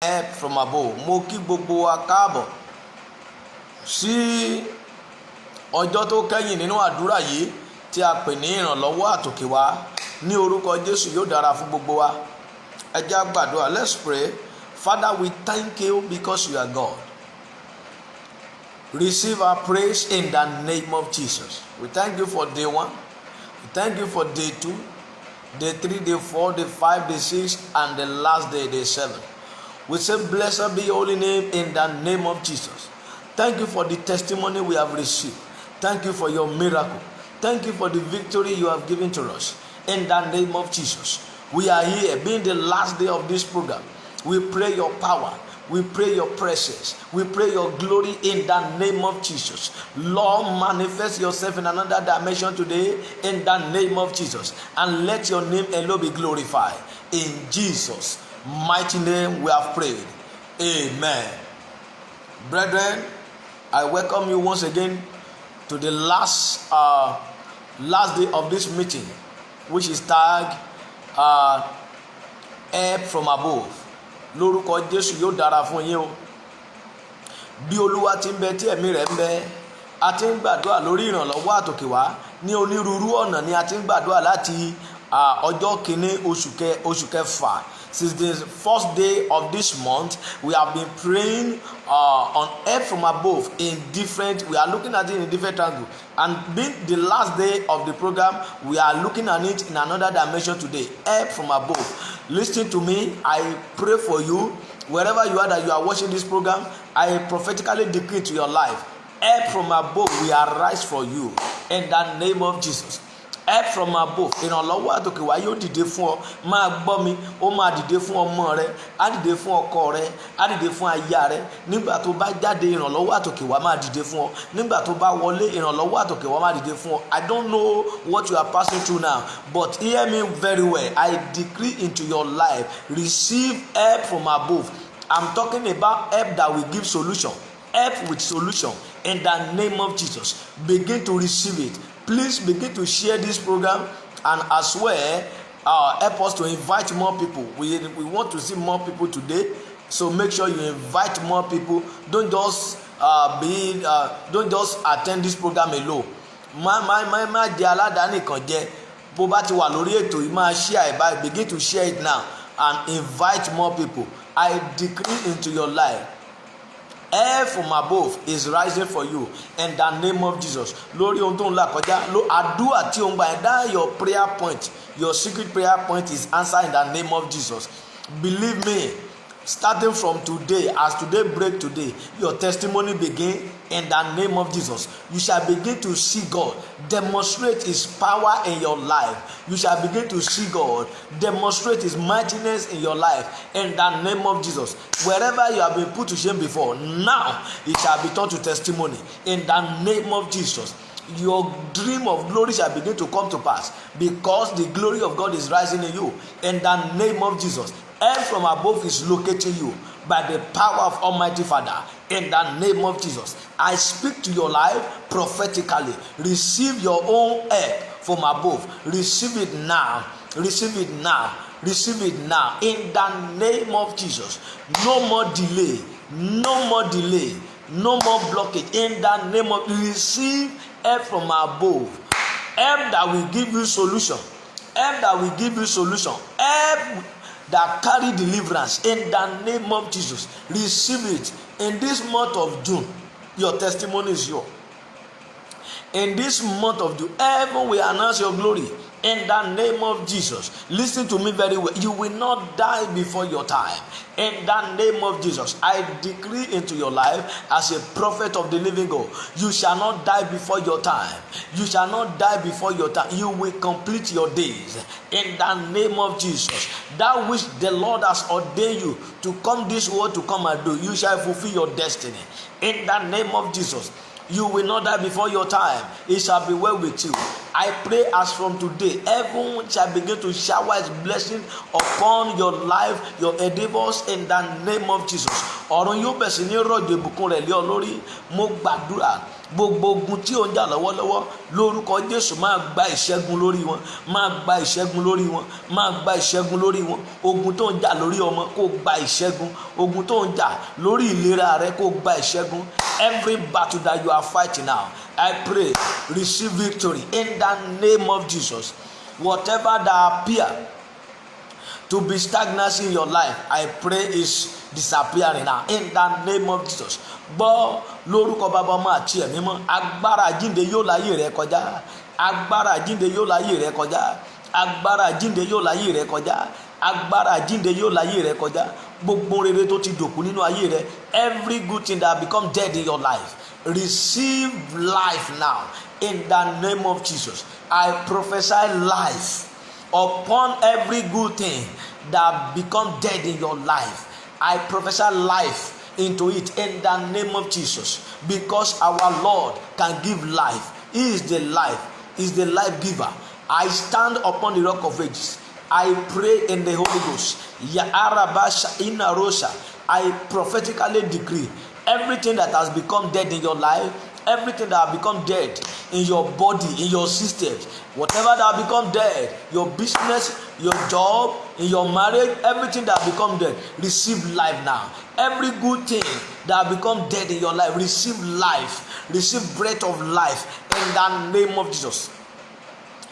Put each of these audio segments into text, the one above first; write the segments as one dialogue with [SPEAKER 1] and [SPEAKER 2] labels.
[SPEAKER 1] Help from above. Mo kí gbogbo wa káàbọ̀ sí ọjọ́ tó kẹ́yìn nínú àdúrà yìí tí a pè ní ìrànlọ́wọ́ àtòkè wá. Ní orúkọ Jésù yóò dára fún gbogbo wa. Ẹ jẹ́ á gbàdúrà. Let's pray. Father, we thank you because you are God. Receive our praise in the name of Jesus. We thank you for day 1. We thank you for day 2, day 3, day 4, day 5, day 6, and the last day, day 7. We say, blessed be your holy name in the name of Jesus. Thank you for the testimony we have received. Thank you for your miracle. Thank you for the victory you have given to us. In the name of Jesus. We are here, being the last day of this program. We pray your power. We pray your presence. We pray your glory in the name of Jesus. Lord, manifest yourself in another dimension today in the name of Jesus. And let your name alone be glorified. In Jesus' mighty name we have prayed. Amen. Brethren, I welcome you once again to the last day of this meeting, which is tagged Help from Above. Lórúkọ Jésù yóò dára fún yín o. Bí Olúwa ti ń bẹ tí ẹ̀mí rẹ̀ ń bẹ, a ti ń gbàdúrà lórí ìrànlọ́wọ́ àtòkè wá ní onírúurú ọ̀nà ni a ti ń gbàdúrà láti ọjọ́ kìíní oṣù kẹfà. Since the first day of this month, we have been praying on help from above we are looking at it in a different angle. And being the last day of the program, we are looking at it in another dimension today. Help from above. Listen to me. I pray for you. Wherever you are that you are watching this program, I prophetically decree to your life. Help from above will arise for you in the name of Jesus. Help from above. Ìrànlọ́wọ́ àtòkè wá yóò dìde fún ọ. Máa gbọ́ mi, ó máa dìde fún ọmọ rẹ, á dìde fún ọkọ rẹ, á dìde fún aya rẹ. Nígbà tó bá jáde, ìrànlọ́wọ́ àtòkè wá máa dìde fún ọ. Nígbà tó bá wọlé, ìrànlọ́wọ́ àtòkè wá máa dìde fún ọ. I don't know what you are passing through now, but hear me very well. I decree into your life, receive help from above. I'm talking about help that will give solution. Help with solution in the name of Jesus. Begin to receive it. Please begin to share this program, and as well help us to invite more people. We want to see more people today, so make sure you invite more people. Don't just attend this program alone. Má jẹ́ aládàáni kan jẹ́. Bó bá ti wà lórí ètò yìí, máa share it by. Begin to share it now and invite more people. I decree into your life, help from above is rising for you in the name of Jesus. Lórí ohun tó ń là kọjá, àdúrà tí ó ń gbà ẹ́ dá your prayer point, your secret prayer point is answered in the name of Jesus. Believe me, starting from today, as today break today, your testimony begin in the name of Jesus. You shall begin to see God demonstrate his power in your life. You shall begin to see God demonstrate his mightiness in your life in the name of Jesus. Wherever you have been put to shame before, now it shall be turned to testimony in the name of Jesus. Your dream of glory shall begin to come to pass because the glory of God is rising in you in the name of Jesus. Help from above is locating you by the power of Almighty Father in the name of Jesus. I speak to your life prophetically. Receive your own help from above. Receive it now. Receive it now. Receive it now in the name of Jesus. No more delay. No more delay. No more blockage. In the name of, receive help from above. Help that will give you solution. Help that will give you solution. Help that carry deliverance in the name of Jesus. Receive it in this month of June. Your testimony is yours. In this month of June, heaven will announce your glory in the name of Jesus. Listen to me very well. You will not die before your time. In the name of Jesus, I decree into your life as a prophet of the living God. You shall not die before your time. You shall not die before your time. You will complete your days. In the name of Jesus, that which the Lord has ordained you to come this world to come and do, you shall fulfill your destiny. In the name of Jesus, you will not die before your time. It shall be well with you. I pray as from today, heaven shall begin to shower its blessing upon your life, your endeavors in the name of Jesus. Ọ̀run yóò bẹ̀ sí ní rọ̀jò ìbùkún rẹ̀ lé ọ lórí. Mo gbàdúrà gbogbo ogun tí ò ń jà lọ́wọ́lọ́wọ́ lórúkọ Jésù máa gba ìṣẹ́gun lórí wọn, máa gba ìṣẹ́gun lórí wọn, máa gba ìṣẹ́gun lórí wọn. Ogun tó ń jà lórí ọmọ kó gba ìṣẹ́gun, ogun tó ń jà lórí ìlera rẹ kó gba ìṣẹ́gun. Every battle that you are fighting now, I pray receive victory in the name of Jesus. Whatever that appear to be stagnancy in your life, I pray is disappearing now in the name of Jesus. Gbọ́ lórúkọ Baba Ọmọ àti Ẹ̀mí Mímọ́, agbára àjíǹde yóò láyé rẹ kọjá, agbára àjíǹde yóò láyé rẹ kọjá, agbára àjíǹde yóò láyé rẹ kọjá, agbára àjíǹde yóò láyé rẹ kọjá. Gbogbo rere tó ti dòkú nínú ayé rẹ, every good thing that become dead in your life, receive life now in the name of Jesus. I prophesy life upon every good thing that become dead in your life. I prophesy life into it in the name of Jesus, because our Lord can give life. He is the life, He is the life giver. I stand upon the rock of ages. I pray in the Holy Ghost. Ya Arabasha Inarosha. I prophetically decree everything that has become dead in your life, everything that has become dead in your body, in your systems, whatever that has become dead, your business, your job, in your marriage, everything that has become dead, receive life now. Every good thing that has become dead in your life, receive life, receive breath of life in the name of Jesus.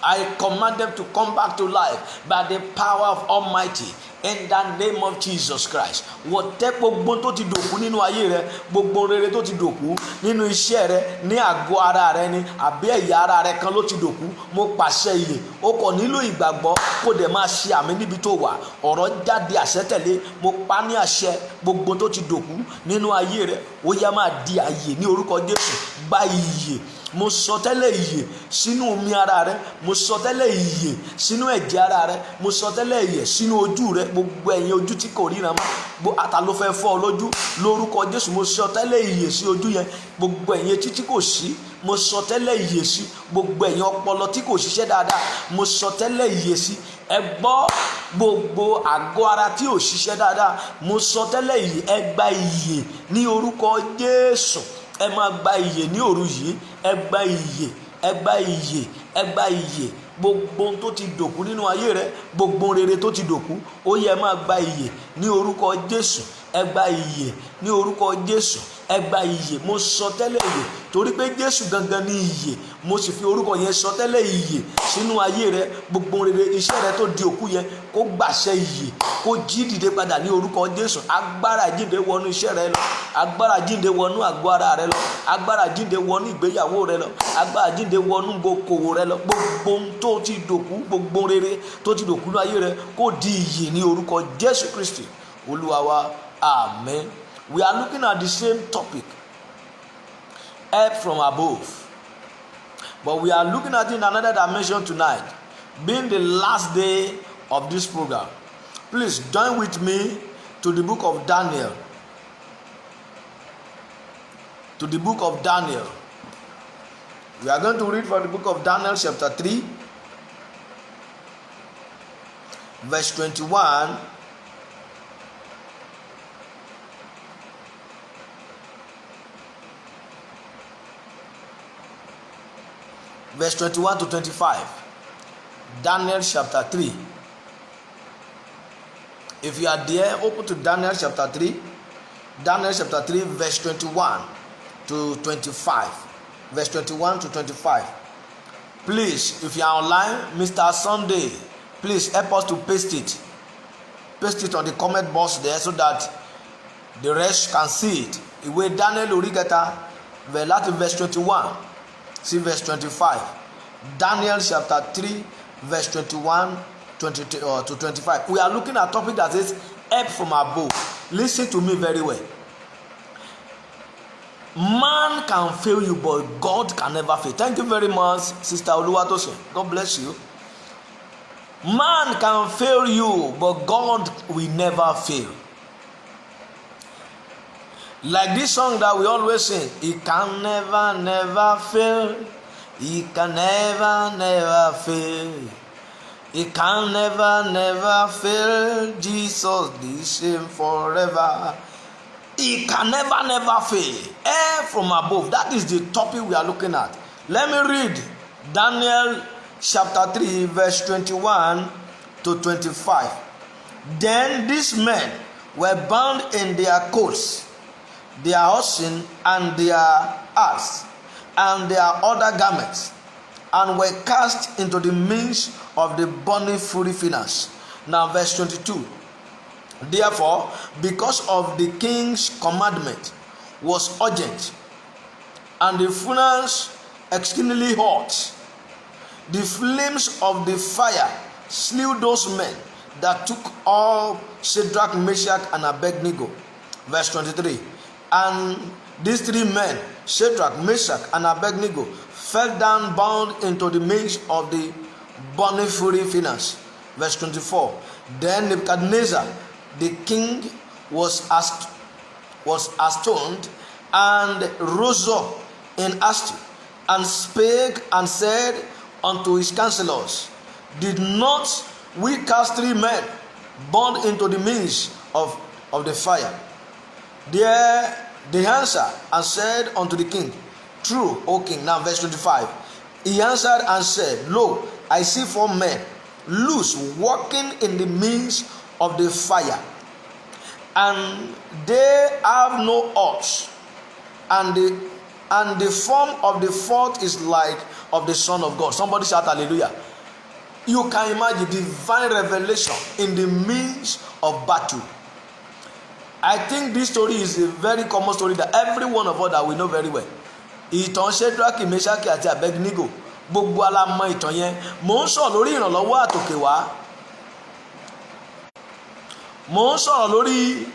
[SPEAKER 1] I command them to come back to life by the power of Almighty in the name of Jesus Christ. Whatever gbogbo tó ti dòkú nínú ayé rẹ, gbogbo rere tó ti dòkú nínú iṣẹ́ rẹ, ní àgọ́ ara rẹ ni àbí ẹ̀yà ara rẹ kan ló ti dòkú, mo pàṣẹ ìyè. O kò nílò ìgbàgbọ́ kó dẹ̀ máa ṣe àmì níbi tó wà. Ọ̀rọ̀ jáde àṣẹ tẹ̀lé, mo pa ní àṣẹ gbogbo tó ti dòkú nínú ayé rẹ, ó yá máa di àyè ní orúkọ Jésù. Gba ìyè. Mo sọ tẹ́lẹ̀ ìyè sínú omi ara rẹ, mo sọ tẹ́lẹ̀ ìyè sínú ẹ̀jẹ̀ ara rẹ, mo sọ tẹ́lẹ̀ ìyè sínú ojú rẹ, gbogbo ẹ̀yin ojú tí kò ríran mọ́, ata ló fẹ́ fọ́ ọ lójú lórúkọ Jésù. Mo sọ tẹ́lẹ̀ ìyè sí ojú yẹn, gbogbo ẹ̀yin etí tí kò sí, mo sọ tẹ́lẹ̀ ìyè sí, gbogbo ẹ̀yin ọpọlọ tí kò ṣiṣẹ́ dáadáa, mo sọ tẹ́lẹ̀ ìyè sí. Ẹ gbọ́ gbogbo àgọ́ ara tí ò ṣiṣẹ́ dáadáa, mo sọ tẹ́lẹ̀ ìyè. Ẹ gba ìyè ní orúkọ Jésù. Ẹ máa gba ìyè ní òru yìí. Ẹ gba ìyè, ẹ gba ìyè, ẹ gba ìyè. Gbogbo ohun tó ti dòkú nínú ayé rẹ, gbogbo rere tó ti dòkú, ó yẹ máa gba ìyè ní orúkọ Jésù. Ẹ gba ìyè ní orúkọ Jésù. Ẹ gba ìyè. Mo sọ tẹ́lẹ̀ ìyè torí pé Jésù gangan ní ìyè. Mo sì fi orúkọ yẹn sọ tẹ́lẹ̀ ìyè sínú ayé rẹ. Gbogbo rere iṣẹ́ rẹ tó di òkú yẹn kó gbàṣẹ ìyè, kó jí dìde padà ní orúkọ Jésù. Agbára jíǹde wọnú iṣẹ́ rẹ lọ, agbára jíǹde wọnú àgọ́ ara rẹ lọ, agbára jíǹde wọnú ìgbéyàwó rẹ lọ, agbára jíǹde wọnú okòwò rẹ lọ. Gbogbo ohun tó ti dòkú, gbogbo rere tó ti dòkú ní ayé rẹ kó di ìyè ní orúkọ Jésù Kristi Olúwa wa. Amen. We are looking at the same topic, help from above, but we are looking at it in another dimension tonight, being the last day of this program. Please join with me to the book of Daniel. To the book of Daniel. We are going to read from the book of Daniel chapter 3, verse 21 verse 21 to 25. Daniel chapter 3. If you are there, open to Daniel chapter 3. Daniel chapter 3, verse 21 to 25. Verse 21 to 25. Please, if you are online, Mr. Sunday, please help us to paste it. Paste it on the comment box there so that the rest can see it. Ìwé Daniel orí kẹta, verse 21. See verse 25. Daniel chapter 3, verse 21 to 25. We are looking at a topic that says help from above. Listen to me very well. Man can fail you, but God can never fail. Thank you very much, Sister Oluwatosin. God bless you. Man can fail you, but God will never fail. Like this song that we always sing, He can never, never fail. He can never, never fail. He can never, never fail. Jesus the same forever. He can never fail. Help from above. That is the topic we are looking at. Let me read Daniel chapter 3 verse 21 to 25. Then these men were bound in their coats, their oxen, and their ass, and their other garments, and were cast into the midst of the burning fury furnace. Now verse 22. Therefore, because of the king's commandment was urgent, and the furnace exceedingly hot, the flames of the fire slew those men that took all Shadrach, Meshach, and Abednego. Verse 23. And these three men, Shadrach, Meshach, and Abednego, fell down bound into the midst of the burning fury furnace. Verse 24. Then Nebuchadnezzar the king was astonished, and rose up in haste, and spake and said unto his counselors, Did not we cast three men bound into the midst of the fire? There they answered and said unto the king, True, O king. Now verse 25. He answered and said, Lo, I see four men loose walking in the midst of the fire, and they have no hurts, and the form of the fourth is like of the Son of God. Somebody shout hallelujah. You can imagine divine revelation in the midst of battle. I think this story is a very common story that every one of us that we know very well. Ìtàn Shadrach, Meshach àti Abednego, gbogbo ala mọ̀ ìtàn yẹn. Mò ń sọ̀rọ̀ lórí ìrànlọ́wọ́ àtòkè wá. Mo ń sọ̀rọ̀ lórí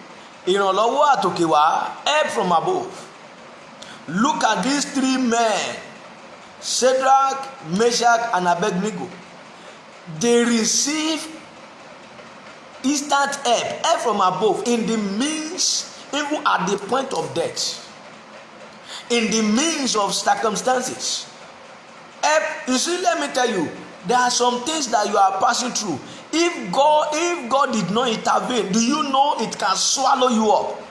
[SPEAKER 1] ìrànlọ́wọ́ àtòkè wá, help from above. Look at these three men, Shadrach, Meshach, and Abednego. They receive instant help from above in the midst, even at the point of death, in the midst of circumstances. Help, you see, let me tell you, there are some things that you are passing through. If God did not intervene, do you know it can swallow you up?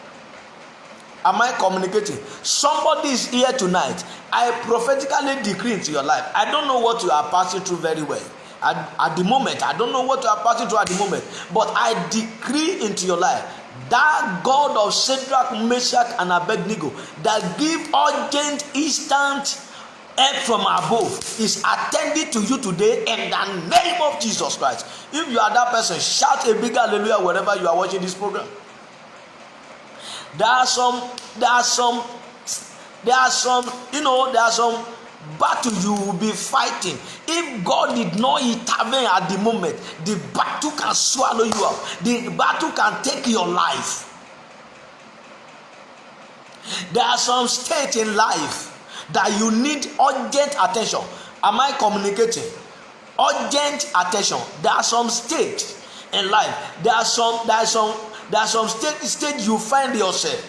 [SPEAKER 1] Am I communicating? Somebody is here tonight. I prophetically decree into your life. I don't know what you are passing through very well. At the moment, I don't know what you are passing through at the moment, but I decree into your life that God of Shadrach, Meshach, and Abednego that give urgent, instant help from above is attending to you today in the name of Jesus Christ. If you are that person, shout a big hallelujah wherever you are watching this program. There are some battle you will be fighting. If God did not intervene at the moment, the battle can swallow you up. The battle can take your life. There are some states in life that you need urgent attention. Am I communicating? Urgent attention. There are some states in life. There are some state you find yourself.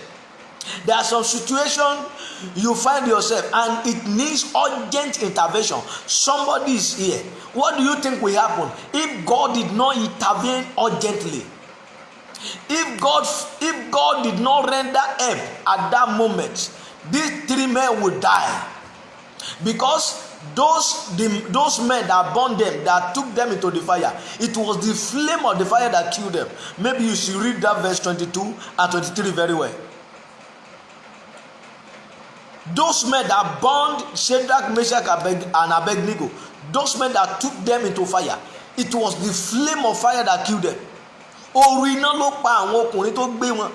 [SPEAKER 1] There are some situations you find yourself and it needs urgent intervention. Somebody is here. What do you think will happen if God did not intervene urgently? If God did not render help at that moment, these three men would die. Because those men that burned them, that took them into the fire, it was the flame of the fire that killed them. Maybe you should read that verse 22 and 23 very well. Those men that burned Shadrach, Meshach, and Abednego, those men that took them into fire, it was the flame of fire that killed them. Orí iná ló pa àwọn ọkùnrin tó gbé wọn.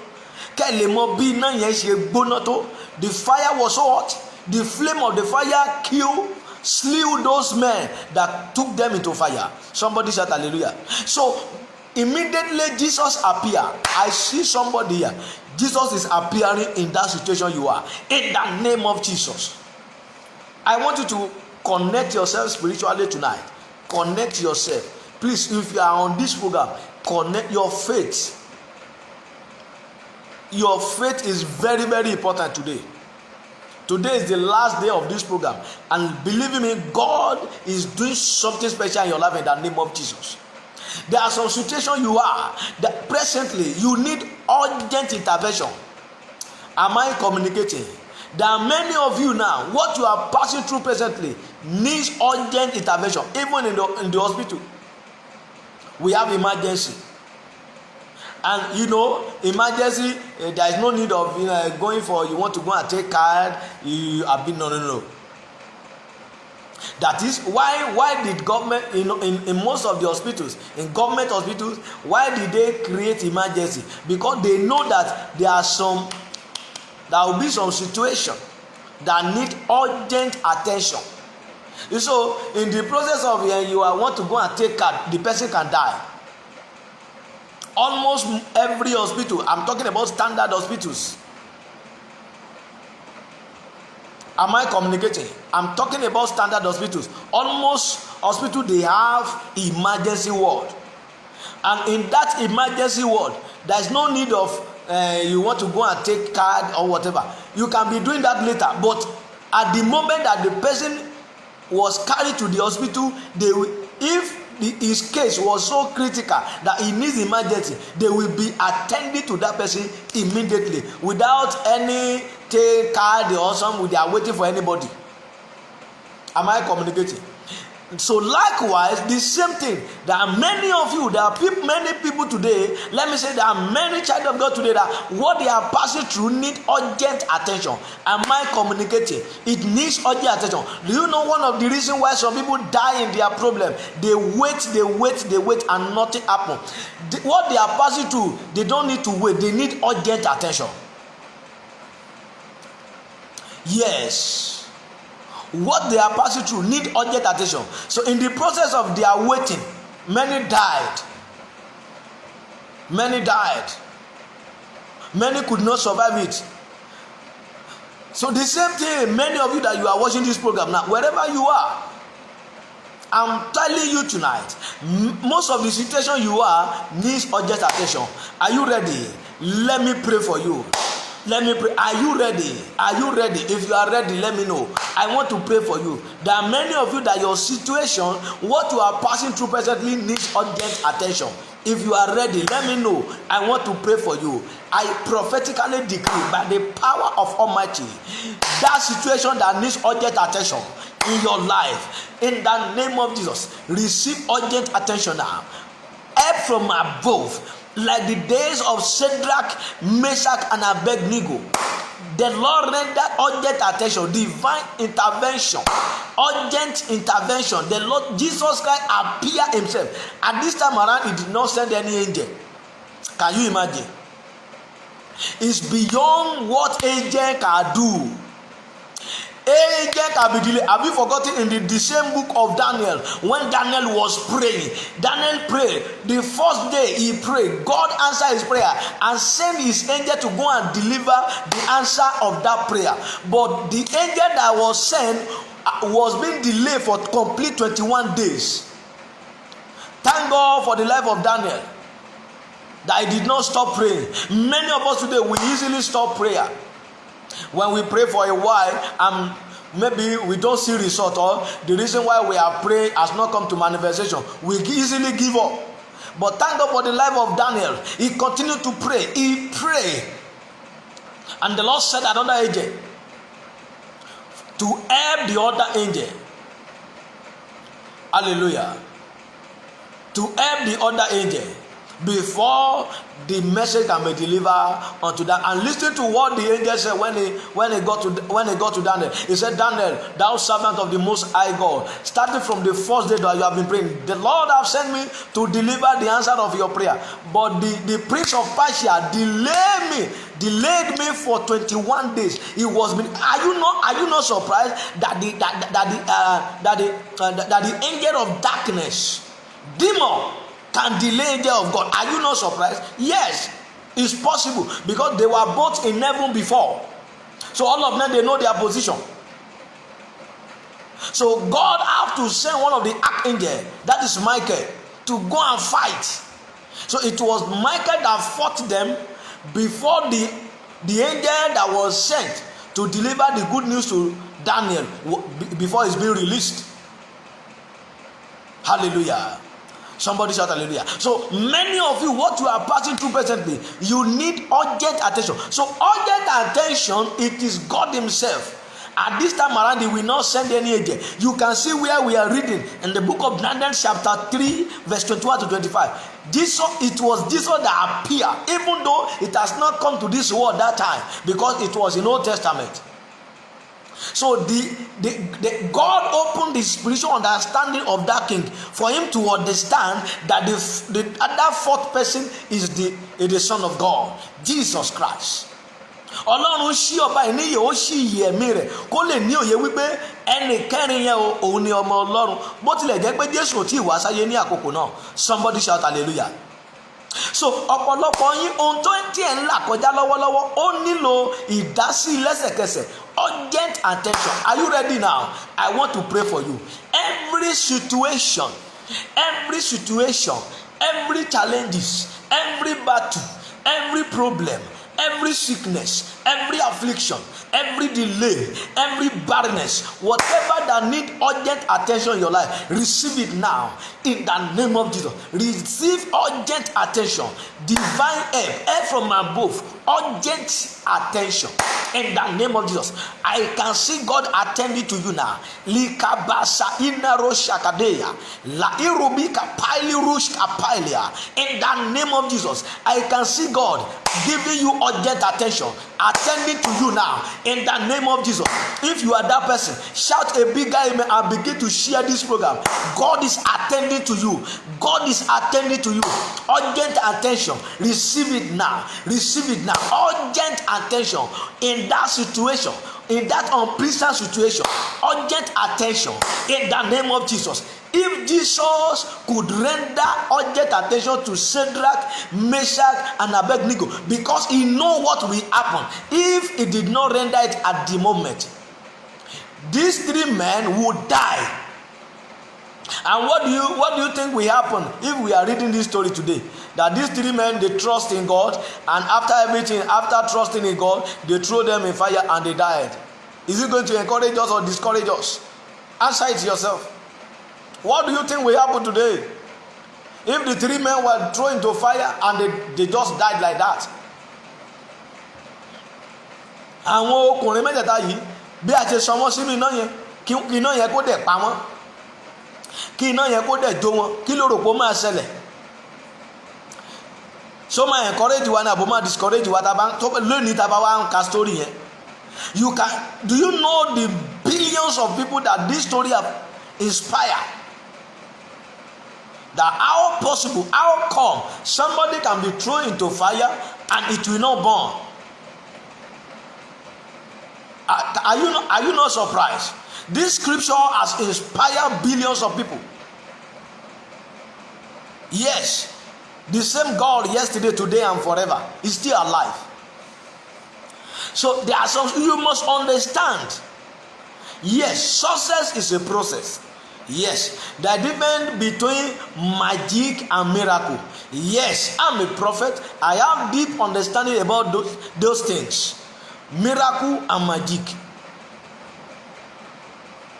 [SPEAKER 1] Kẹ́ lè mọ bí iná yẹn ṣe gbóná tó. The fire was so hot. The flame of the fire slew those men that took them into fire. Somebody shout hallelujah. So immediately Jesus appeared. I see somebody here. Jesus is appearing in that situation you are. In the name of Jesus. I want you to connect yourself spiritually tonight. Connect yourself. Please, if you are on this program, connect your faith. Your faith is very, very important today. Today is the last day of this program. And believe me, God is doing something special in your life in the name of Jesus. There are some situations you are that presently you need urgent intervention. Am I communicating? There are many of you now, what you are passing through presently needs urgent intervention. Even in the hospital, we have emergency. And emergency, there is no need of going for, you want to go and take card, you have been, no. That is why did government, in most of the hospitals, in government hospitals, why did they create emergency? Because they know that there will be some situation that need urgent attention. So in the process of you want to go and take card, the person can die. Almost every hospital, I'm talking about standard hospitals. Am I communicating? I'm talking about standard hospitals. Almost hospital, they have emergency ward. And in that emergency ward, there is no need of you want to go and take card or whatever. You can be doing that later. But at the moment that the person was carried to the hospital, if his case was so critical that he needs emergency, they will be attending to that person immediately without any take card or something. They are waiting for anybody. Am I communicating? So likewise, the same thing. There are many of you, many people today, let me say there are many child of God today that what they are passing through need urgent attention. Am I communicating? It needs urgent attention. Do you know one of the reasons why some people die in their problem? They wait and nothing happens. What they are passing through, they don't need to wait. They need urgent attention. Yes. What they are passing through need urgent attention. So in the process of their waiting, many died. Many could not survive it. So the same thing, many of you that you are watching this program now, wherever you are, I'm telling you tonight, most of the situation you are needs urgent attention. Are you ready? Let me pray for you. Let me pray. Are you ready? Are you ready? If you are ready, let me know. I want to pray for you. There are many of you that your situation, what you are passing through presently, needs urgent attention. If you are ready, let me know. I want to pray for you. I prophetically decree by the power of Almighty, that situation that needs urgent attention in your life, in the name of Jesus, receive urgent attention now. Help from above. Like the days of Shadrach, Meshach, and Abednego, the Lord rendered urgent attention, divine intervention, urgent intervention. The Lord Jesus Christ appeared himself. At this time around, he did not send any angel. Can you imagine? It's beyond what angel can do. Angel can be delayed. Have you forgotten in the same book of Daniel, when Daniel was praying? Daniel prayed. The first day he prayed, God answered his prayer and sent his angel to go and deliver the answer of that prayer. But the angel that was sent was being delayed for complete 21 days. Thank God for the life of Daniel, that he did not stop praying. Many of us today, we easily stop prayer. When we pray for a while, maybe we don't see result, or the reason why we are praying has not come to manifestation, we easily give up. But thank God for the life of Daniel. He continued to pray. He prayed, and the Lord sent another angel to help the other angel. Hallelujah. To help the other angel before the message can be delivered unto that. And listen to what the angel said when he got to Daniel. He said, Daniel, thou servant of the Most High God, starting from the first day that you have been praying, the Lord have sent me to deliver the answer of your prayer. But the prince of Persia delayed me for 21 days. It was. Are you not surprised that the angel of darkness, demon, can delay angel of God? Are you not surprised? Yes, it's possible, because they were both in heaven before. So all of them, they know their position. So God have to send one of the archangels, that is Michael, to go and fight. So it was Michael that fought them before the angel that was sent to deliver the good news to Daniel before it's being released. Hallelujah. Somebody shout hallelujah. So many of you, what you are passing through presently, you need urgent attention. So urgent attention, it is God himself. At this time around, he will not send any angel. You can see where we are reading in the book of Daniel chapter 3 verse 21 to 25. It was Jesus that appeared, even though it has not come to this world that time, because it was in Old Testament. So the God opened the spiritual understanding of that king for him to understand that the other fourth person is the Son of God, Jesus Christ. Ọlọ́run ṣí ọba ìníyè, ó ṣí ìyè ẹ̀mí rẹ̀ kó lè ní òye wípé ẹnì kẹrin yẹn òun ni ọmọ Ọlọ́run, bó tilẹ̀ jẹ́ pé Jésù ò tí ì wá sáyé ní àkókò náà. Somebody shout hallelujah. So ọ̀pọ̀lọpọ̀ yín ohun tó ń tiẹ̀ ń là kọjá lọ́wọ́lọ́wọ́ ó nílò ìdásí lẹ́sẹ̀kẹsẹ̀, urgent attention. Are you ready now? I want to pray for you. Every situation, every challenges, every battle, every problem, every sickness, every affliction, every delay, every barrenness, whatever that need urgent attention in your life, receive it now in the name of Jesus. Receive urgent attention, divine help from above, urgent attention in the name of Jesus. I can see God attending to you now. Likabasa inaroshakadeya la irubika paili rushkapailia. In the name of Jesus, I can see God giving you urgent attention, attending to you now in the name of Jesus. If you are that person, shout a big amen and begin to share this program. God is attending to you. God is attending to you. Urgent attention. Receive it now. Receive it now. Urgent attention in that situation, in that unpleasant situation. Urgent attention in the name of Jesus. If Jesus could render urgent attention to Shadrach, Meshach, and Abednego, because he knows what will happen if he did not render it at the moment, these three men would die. And what do you think will happen if we are reading this story today? That these three men, they trust in God, and after everything, after trusting in God, they throw them in fire and they died. Is it going to encourage us or discourage us? Answer it yourself. What do you think will happen today if the three men were thrown into fire and they just died like that? Àwọn ọkùnrin mẹ́tẹ̀ẹ̀ta yìí bí a ṣe sọ wọ́n sínú iná yẹn, kí iná yẹn kó dẹ̀ pa wọ́n, kí iná yẹn kó dẹ̀ jó wọn, kí ló rò pé ó máa ṣẹlẹ̀? So máa encourage wa ní àbò máa discourage wa lónìí tá a bá wá ń ka story yẹn. Do you know the billions of people that this story have inspired? That how come somebody can be thrown into fire and it will not burn? Are you not surprised? This scripture has inspired billions of people. Yes, the same God yesterday, today, and forever is still alive. So there are some you must understand. Yes, success is a process. Yes, the difference between magic and miracle. Yes, I'm a prophet. I have deep understanding about those things. Miracle and magic.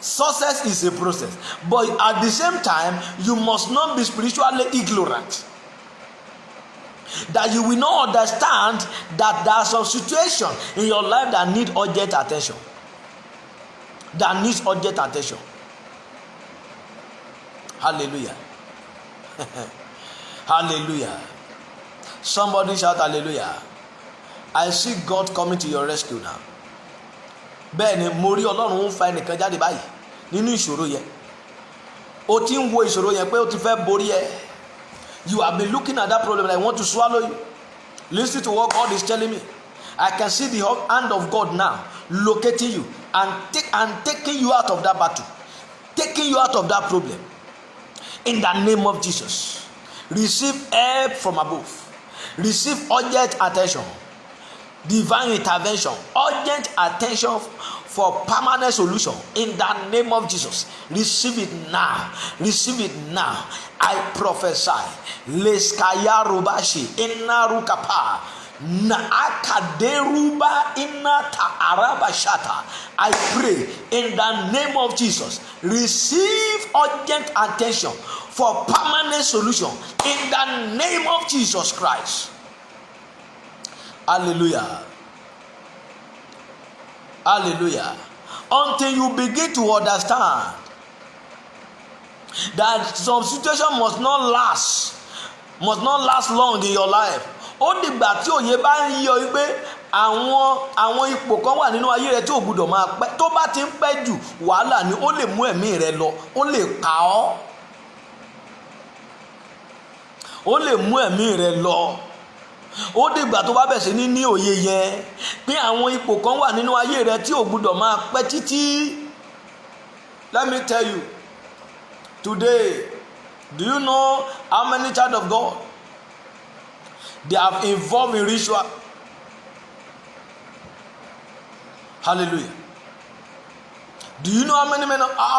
[SPEAKER 1] Success is a process, but at the same time, you must not be spiritually ignorant. That you will not understand that there are some situations in your life that need urgent attention. That needs urgent attention. Hallelujah. Hallelujah. Somebody shout hallelujah. I see God coming to your rescue now. Bẹ́ẹ̀ni mo rí Ọlọ́run ń fa ẹnìkan jáde báyìí nínú ìṣòro yẹn. O ti ń wo ìṣòro yẹn pé o ti fẹ́ borí ẹ. You have been looking at that problem and I want to swallow you. Listen to what God is telling me. I can see the hand of God now locating you and taking you out of that battle, taking you out of that problem. In the name of Jesus, receive help from above. Receive urgent attention, divine intervention, urgent attention for permanent solution. In the name of Jesus, receive it now. Receive it now. I prophesy. Leskaya rubashi inarukapa. Naakaderuba inata arabashata. I pray in the name of Jesus, receive urgent attention for permanent solution in the name of Jesus Christ. Hallelujah. Hallelujah. Until you begin to understand that some situation must not last long in your life. Ó dìgbà tí òye bá ń yọ wípé àwọn ipò kan wà nínú ayé rẹ tí ò gbọdọ̀ máa pẹ́, tó bá ti ń pẹ́ jù wàhálà ni ó lè mú ẹ̀mí rẹ lọ, ó lè pa ọ́, ó lè mú ẹ̀mí rẹ lọ. Ó dìgbà tó bá bẹ̀ sí ní òye yẹn pé àwọn ipò kan wà nínú ayé rẹ tí ò gbọdọ̀ máa pẹ́ títí. Let me tell you today, do you know how many child of God they have involved in ritual? Hallelujah. Do you know how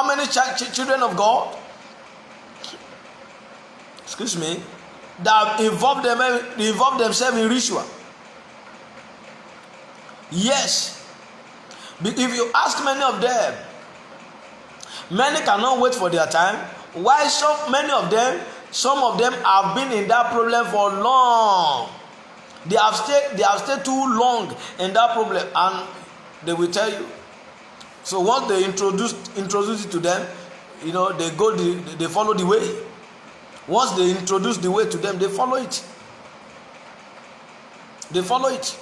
[SPEAKER 1] many children of God, excuse me, that have involved themselves in ritual? Yes. If you ask many of them, many cannot wait for their time. Why some of them have been in that problem for long. They have stayed too long in that problem, and they will tell you. So once they introduce it to them, they follow the way. Once they introduce the way to them, they follow it. They follow it.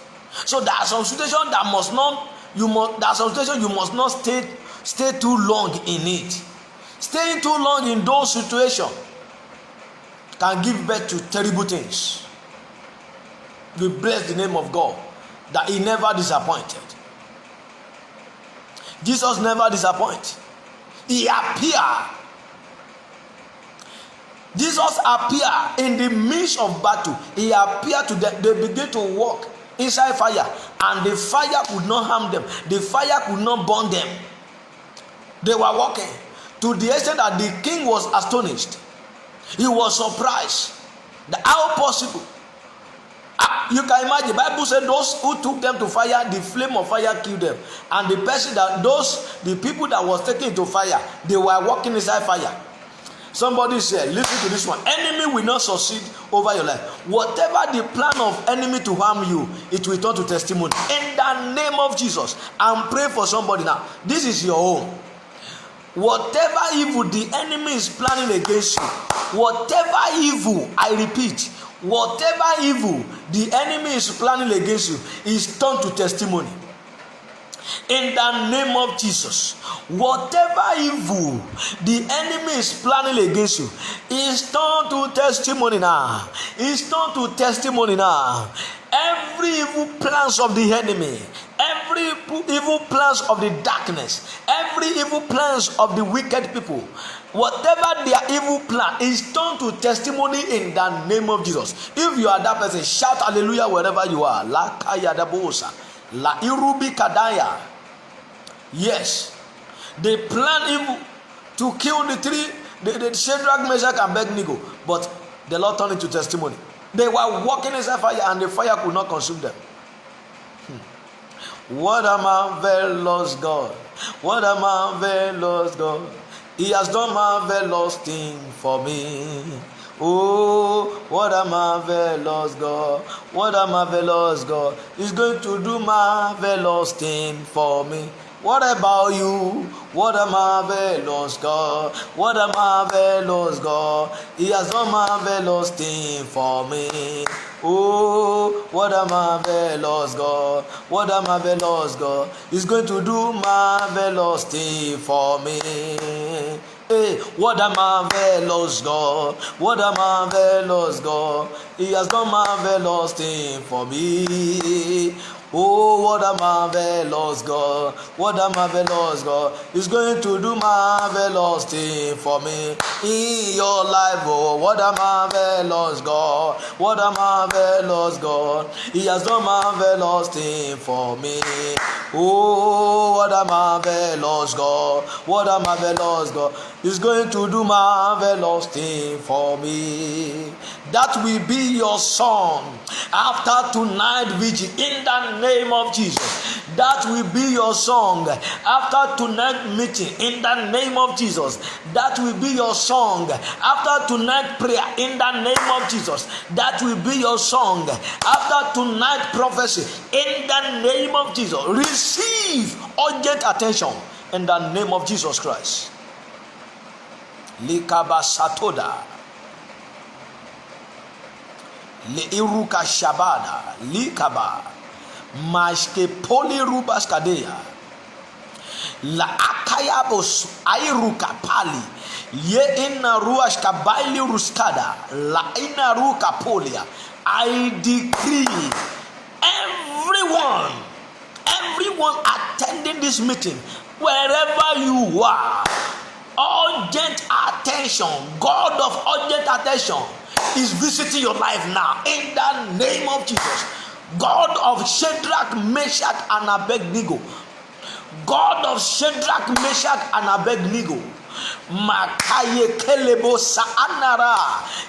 [SPEAKER 1] So there are some situations you must not stay too long in it. Staying too long in those situations can give birth to terrible things. We bless the name of God that He never disappointed. Jesus never disappointed. He appeared. Jesus appeared in the midst of battle. He appeared to them. They began to walk inside fire, and the fire could not harm them. The fire could not burn them. They were walking to the extent that the king was astonished. He was surprised. How possible? You can imagine. The Bible said those who took them to fire, the flame of fire killed them, and the people that was taken to fire, they were walking inside fire. Somebody said, listen to this one. Enemy will not succeed over your life. Whatever the plan of enemy to harm you, it will turn to testimony. In the name of Jesus, I'm praying for somebody now. This is your home. Whatever evil the enemy is planning against you, whatever evil, I repeat, whatever evil the enemy is planning against you is turned to testimony. In the name of Jesus, whatever evil the enemy is planning against you is turned to testimony now. Is turned to testimony now. Every evil plans of the enemy, every evil plans of the darkness, every evil plans of the wicked people, whatever their evil plan is turned to testimony in the name of Jesus. If you are that person, shout hallelujah wherever you are. La kaya da bosa, la irubi kadaya. Yes, they plan evil to kill the Shadrach, Meshach, and Abednego, but the Lord turned it to testimony. They were walking inside fire, and the fire could not consume them. What a marvelous God! What a marvelous God! He has done marvelous thing for me. Oh, what a marvelous God! What a marvelous God! He's going to do marvelous thing for me. What about you? What a marvelous God. What a marvelous God. He has done marvelous thing for me. Oh, what a marvelous God. What a marvelous God. He's going to do marvelous thing for me. Hey, what a marvelous God. What a marvelous God. He has done marvelous thing for me. Oh, what a marvelous God. What a marvelous God. He's going to do marvelous thing for me in your life. Oh, what a marvelous God. What a marvelous God. He has done marvelous thing for me. Oh, what a marvelous God. What a marvelous God. He's going to do marvelous thing for me. That will be your song after tonight vigil in the name of Jesus. That will be your song after tonight meeting in the name of Jesus. That will be your song after tonight prayer in the name of Jesus. That will be your song after tonight prophecy in the name of Jesus. Receive urgent attention in the name of Jesus Christ. Likaba satoda. Le iruka shabada. Likaba. Mashke polirubas kadeya. La akayabos airuka pali. Ye ina ruash kabaili ruskada. La ina ruka polia. I decree everyone attending this meeting, wherever you are, urgent attention, God of urgent attention is visiting your life now in the name of Jesus. God of Shadrach, Meshach, and Abednego, God of Shadrach, Meshach, and Abednego, Makaye kelebo saanara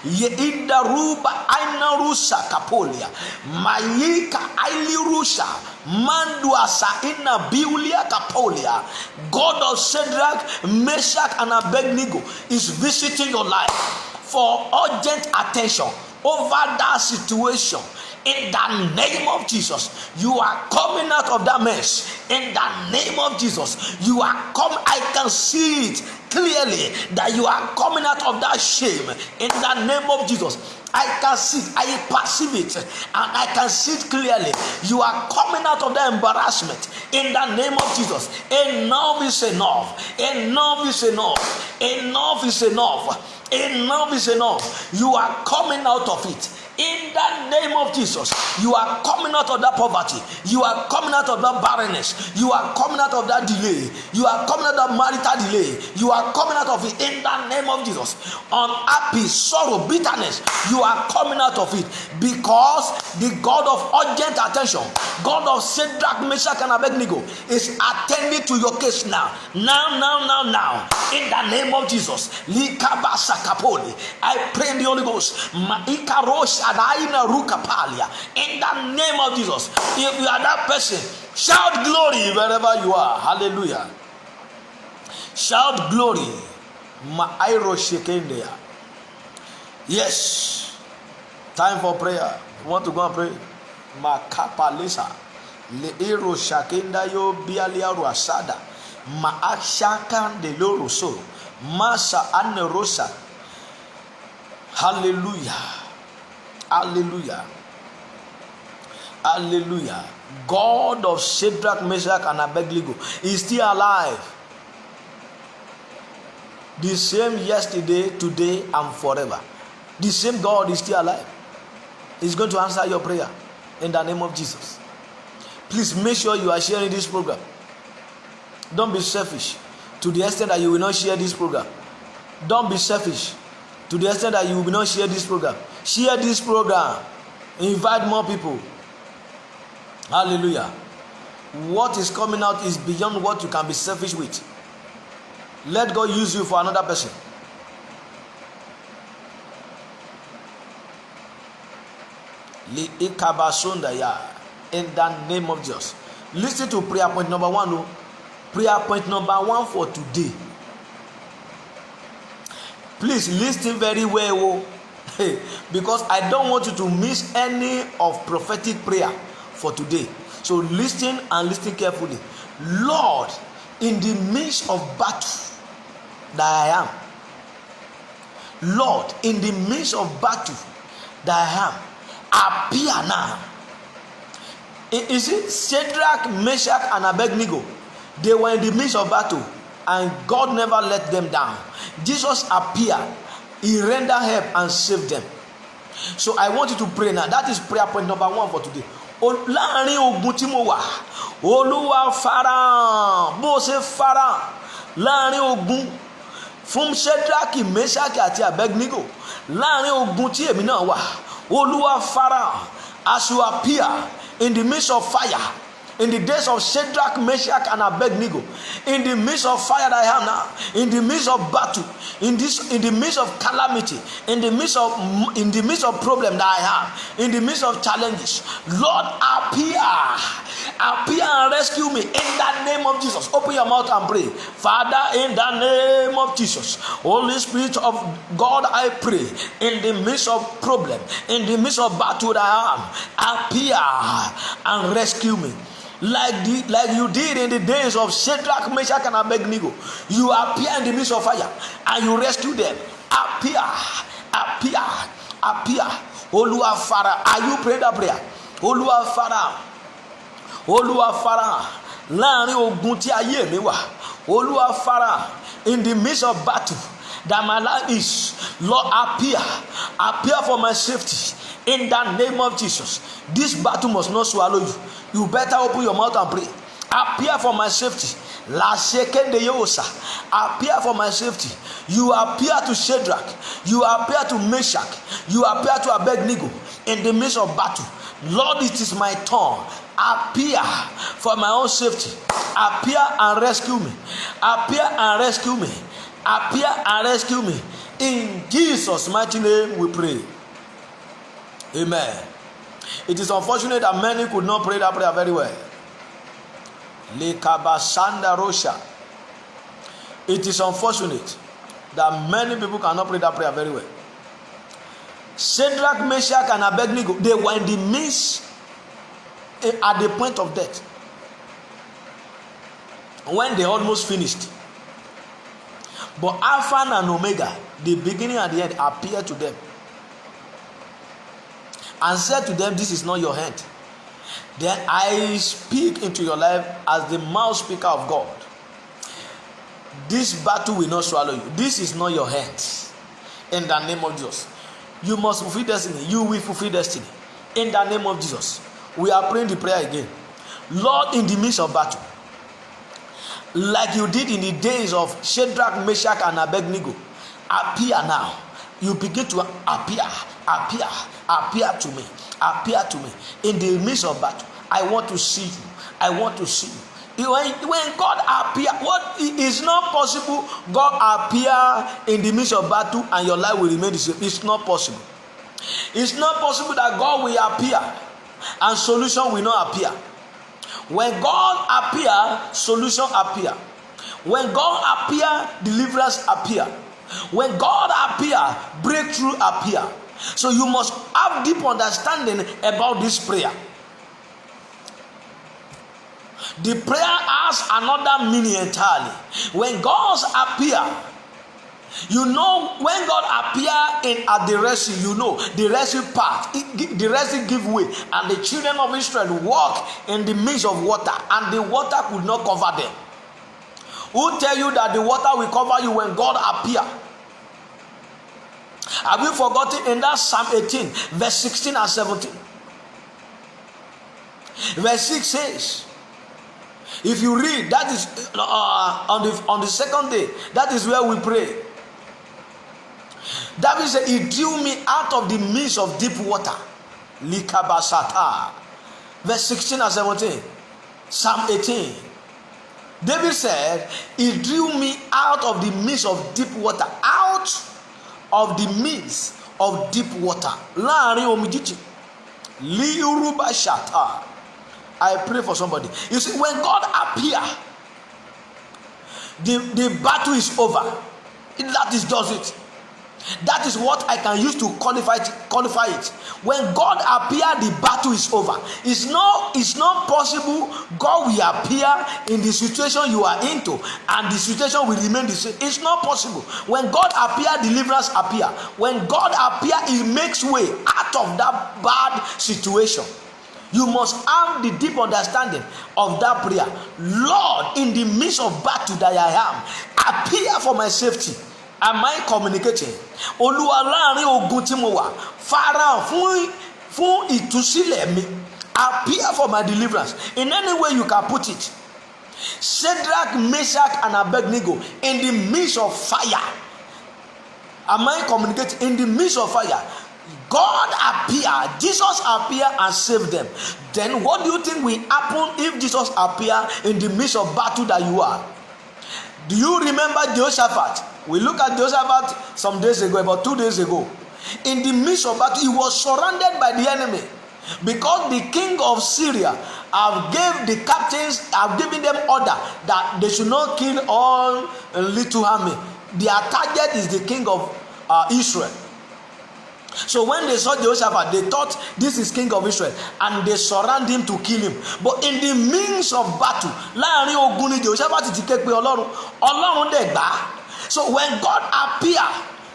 [SPEAKER 1] ye indaruba ainarusa kapolia mayika ailirusha mandua saina biulia kapolia. God of Shadrach, Meshach, and Abednego is visiting your life for urgent attention over that situation. In the name of Jesus, you are coming out of that mess. In the name of Jesus, you are coming. I can see it clearly that you are coming out of that shame. In the name of Jesus, I can see it, I perceive it, and I can see it clearly. You are coming out of that embarrassment. In the name of Jesus, enough is enough. Enough is enough. Enough is enough. Enough is enough. You are coming out of it. In the name of Jesus, you are coming out of that poverty. You are coming out of that barrenness. You are coming out of that delay. You are coming out of marital delay. You are coming out of it in the name of Jesus. Unhappy, sorrow, bitterness, you are coming out of it because the God of urgent attention, God of Shadrach, Meshach, and Abednego is attending to your case now. Now. In the name of Jesus. I pray in the Holy Ghost. In the name of Jesus. If you are that person, shout glory wherever you are. Hallelujah. Shout glory. Yes. Time for prayer. You want to go and pray? Makapalesa. Leero shakenda yo bialia ruasada. Maashakan de loroso. Masa anerosa. Hallelujah. Hallelujah. Hallelujah. God of Shadrach, Meshach, and Abednego is still alive. The same yesterday, today, and forever. The same God is still alive. He's going to answer your prayer in the name of Jesus. Please make sure you are sharing this program. Don't be selfish to the extent that you will not share this program. Don't be selfish to the extent that you will not share this program. Share this program. Invite more people. Hallelujah. What is coming out is beyond what you can be selfish with. Let God use you for another person. In the name of Jesus. Listen to prayer point number 1. Prayer point number 1 for today. Please listen very well, because I don't want you to miss any of prophetic prayer for today. So listen and listen carefully. Lord, in the midst of battle that I am, Lord, in the midst of battle that I am, appear now. Is it Shadrach, Meshach, and Abednego? They were in the midst of battle, and God never let them down. Jesus appeared, he rendered help and saved them. So I want you to pray now. That is prayer point number 1 for today. Láàrin ogun tí mo wà, Olúwa farahàn bó ṣe farahàn láàrin ogun fún Shadrach, Meshach àti Abednego. Láàrin ogun tí èmi náà wà, Olúwa farahàn as you appear in the midst of fire. in the days of Shadrach, Meshach, and Abednego, in the midst of fire that I am now, in the midst of battle, in the midst of calamity, in the midst of problem that I have, in the midst of challenges, Lord, appear and rescue me in the name of Jesus. Open your mouth and pray. Father, in the name of Jesus, Holy Spirit of God, I pray, in the midst of problem, in the midst of battle that I am, appear and rescue me. Like you did in the days of Shadrach, Meshach, and Abednego. You appear in the midst of fire and you rescue them. Appear. Oluwa Fara. Are you praying that prayer? Oluwa Fara. Láàrin ogun tí ayé mi wà. Oluwa Fara. In the midst of battle that my life is, Lord, appear for my safety. In the name of Jesus, this battle must not swallow you. You better open your mouth and pray. Appear for my safety. La sekende yosa. Appear for my safety. You appear to Shadrach. You appear to Meshach. You appear to Abednego in the midst of battle. Lord, it is my turn. Appear for my own safety. Appear and rescue me. Appear and rescue me. Appear and rescue me. In Jesus' mighty name we pray. Amen. It is unfortunate that many could not pray that prayer very well. It is unfortunate that many people cannot pray that prayer very well. Shadrach, Meshach, and Abednego, they were in the midst at the point of death when they almost finished. But Alpha and Omega, the beginning and the end, appeared to them and said to them, this is not your hand. Then I speak into your life as the mouth speaker of God. This battle will not swallow you. This is not your hand. In the name of Jesus. You must fulfill destiny. You will fulfill destiny. In the name of Jesus. We are praying the prayer again. Lord, in the midst of battle, like you did in the days of Shadrach, Meshach, and Abednego, appear now. You begin to appear to me. Appear to me in the midst of battle. I want to see you. I want to see you. When God appear, what is not possible, God appear in the midst of battle and your life will remain the same. It's not possible. It's not possible that God will appear and solution will not appear. When God appear, solution appear. When God appear, deliverance appear. When God appear, breakthrough appear. So you must have deep understanding about this prayer. The prayer has another meaning entirely. When God appear, you know, when God appear at the Red Sea, you know the Red Sea part, the Red Sea give way, and the children of Israel walk in the midst of water, and the water could not cover them. Who tell you that the water will cover you when God appear? Have you forgotten in that Psalm 18, verse 16 and 17? Verse 6 says, if you read, that is on the second day, that is where we pray. David said, he drew me out of the midst of deep water. Likabasata. Verse 16 and 17. Psalm 18. David said, he drew me out of the midst of deep water. Out of the midst of deep water. I pray for somebody. You see, when God appear, the battle is over. That is does it. That is what I can use to qualify it. When God appear, the battle is over. It's not possible God will appear in the situation you are into and the situation will remain the same. It's not possible. When God appear, deliverance appear. When God appear, he makes way out of that bad situation. You must have the deep understanding of that prayer. Lord, in the midst of battle that I am, appear for my safety. Am I communicating? Olúwa láàrin ogun tí mo wà, farahàn fún ìtúsílẹ̀ mi. Appear for my deliverance. In any way you can put it. Shadrach, Meshach, and Abednego in the midst of fire. Am I communicating? In the midst of fire, God appeared, Jesus appeared and saved them. Then what do you think will happen if Jesus appeared in the midst of battle that you are? Do you remember Jehoshaphat? We looked at Jehoshaphat some days ago, about 2 days ago. In the midst of battle, he was surrounded by the enemy, because the king of Syria have gave the captains, have given them order that they should not kill all little army. Their target is the king of Israel. So when they saw Jehoshaphat, they thought this is king of Israel, and they surround him to kill him. But in the midst of battle, láàrin ogun ni Jehoshaphat ti ké pe Ọlọ́run dẹ̀ gbà. So when God appear,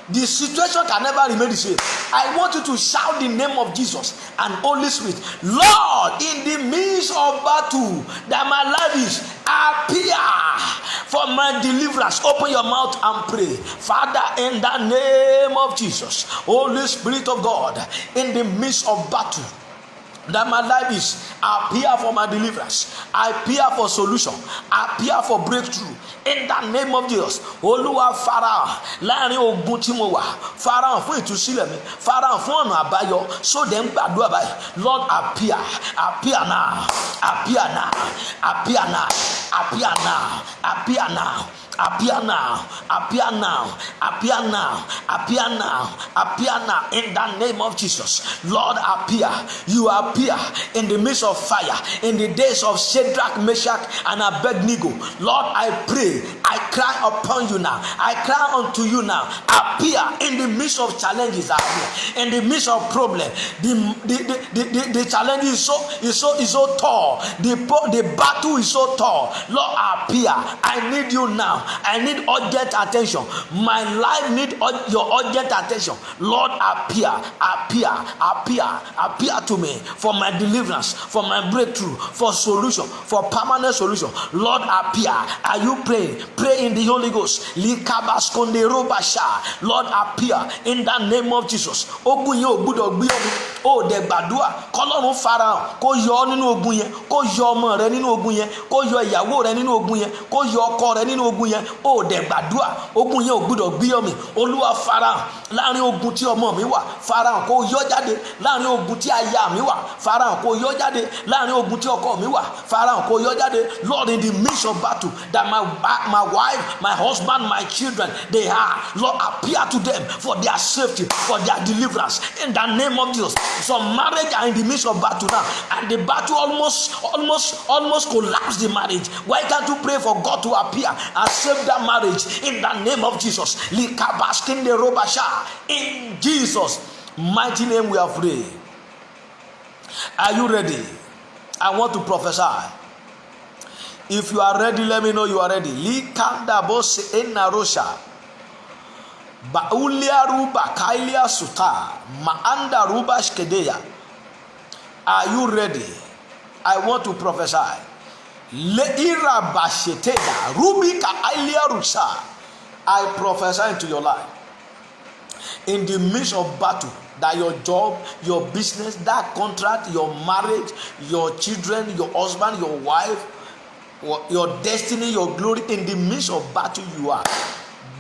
[SPEAKER 1] the situation can never remain the same. I want you to shout the name of Jesus and Holy Spirit. Lord, in the midst of battle that my life is, appear for my deliverance. Open your mouth and pray. Father, in the name of Jesus, Holy Spirit of God, in the midst of battle that my life is, appear for my deliverance, appear for solution, appear for breakthrough. In the name of Jesus, Olúwa farahàn láàrin ogun tí mo wà, farahàn fún ìtúsílẹ̀ mi, farahàn fún ọ̀nà àbáyọ. So dem gbàdúrà báyìí, Lord appear, appear now, appear now, appear now, appear now, appear now. Appear now, appear now, appear now, appear now, appear now, in the name of Jesus. Lord, appear. You appear in the midst of fire, in the days of Shadrach, Meshach, and Abednego. Lord, I pray, I cry upon you now, I cry unto you now. Appear in the midst of challenges, in the midst of problem. The challenge is so tall. The battle is so tall. Lord, appear. I need you now. I need urgent attention. My life need your urgent attention. Lord, appear to me for my deliverance, for my breakthrough, for solution, for permanent solution. Lord, appear. Are you praying? Pray in the Holy Ghost. Lord, appear in the name of Jesus. Ogun yẹn ò gbọ́dọ̀ gbé ọmọ. Ó dẹ̀ gbàdúrà k'Ọlọ́run farahàn, kó yọ ọ́ nínú ogun yẹn, kó yọ ọmọ rẹ nínú ogun yẹn, kó yọ ìyàwó rẹ nínú ogun yẹn, kó yọ ọkọ rẹ nínú ogun yẹn. Ó dẹ̀ gbàdúrà ogun yẹn ò gbọ́dọ̀ gbé ọmọ. Olúwa farahàn láàrin ogun tí ọmọ mi wà, farahàn kó yọ jáde. Láàrin ogun tí aya mi wà, farahàn kó yọ jáde. Láàrin ogun tí ọkọ mi wà, farahàn kó yọ jáde. Lord, in the midst of battle that my wife, my husband, my children, they are, Lord, appear to them for their safety, for their deliverance, in the name of Jesus. Some marriage are in the midst of battle now, and the battle almost collapsed the marriage. Why can't you pray for God to appear and save that marriage in the name of Jesus? In Jesus' mighty name we are free. Are you ready? I want to prophesy. If you are ready, let me know you are ready. Likanda bose enarosha. Baulia ruba kailia suta. Maanda ruba shkedeya. Are you ready? I want to prophesy. Leira basheteda. Rubika ailia rusa. I prophesy into your life. In the midst of battle, that your job, your business, that contract, your marriage, your children, your husband, your wife, your destiny, your glory, in the midst of battle you are,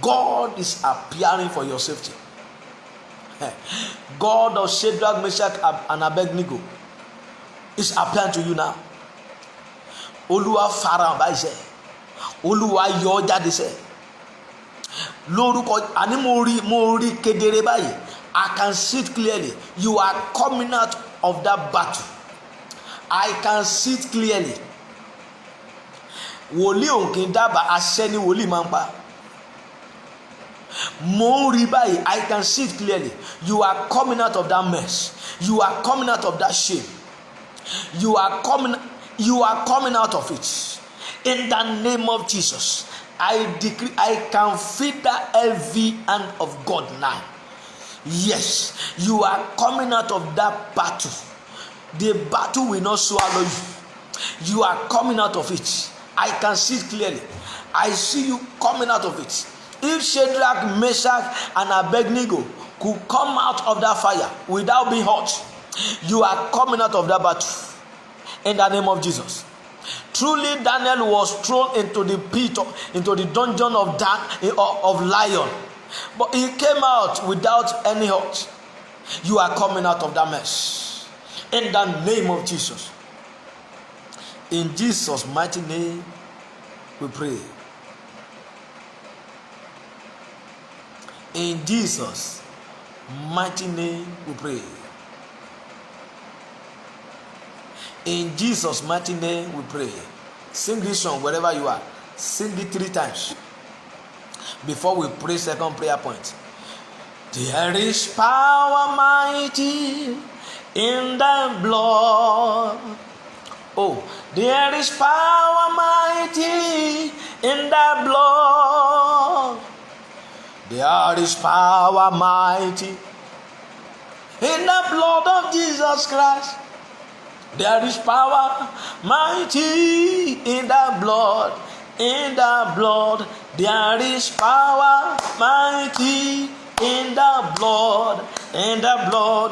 [SPEAKER 1] God is appearing for your safety. God of Shadrach, Meshach, and Abednego is appearing to you now. Olúwa farahàn báyìí sẹ́, Olúwa yọ ọ́ jáde sẹ́. Lórúkọ àní mo rí kedere báyìí. I can see it clearly. You are coming out of that battle. I can see it clearly. Wòlíì òǹkì dábàá àṣẹ ni wòlíì máa ń pa. Mo rí báyìí. I can see it clearly. You are coming out of that mess. You are coming out of that shame. You are coming out of it. In the name of Jesus, I decree, I can feel that heavy hand of God now. Yes, you are coming out of that battle. The battle will not swallow you. You are coming out of it. I can see it clearly. I see you coming out of it. If Shadrach, Meshach, and Abednego could come out of that fire without being hurt, you are coming out of that battle. In the name of Jesus. Truly, Daniel was thrown into the pit, into the dungeon of lion, but he came out without any hurt. You are coming out of that mess. In the name of Jesus. In Jesus' mighty name, we pray. In Jesus' mighty name, we pray. In Jesus' mighty name, we pray. Sing this song wherever you are. Sing it 3 times before we pray second prayer point. There is power mighty in the blood. Oh, there is power mighty in the blood. There is power mighty in the blood of Jesus Christ. There is power mighty in the blood. In the blood, there is power mighty in the blood. In the blood,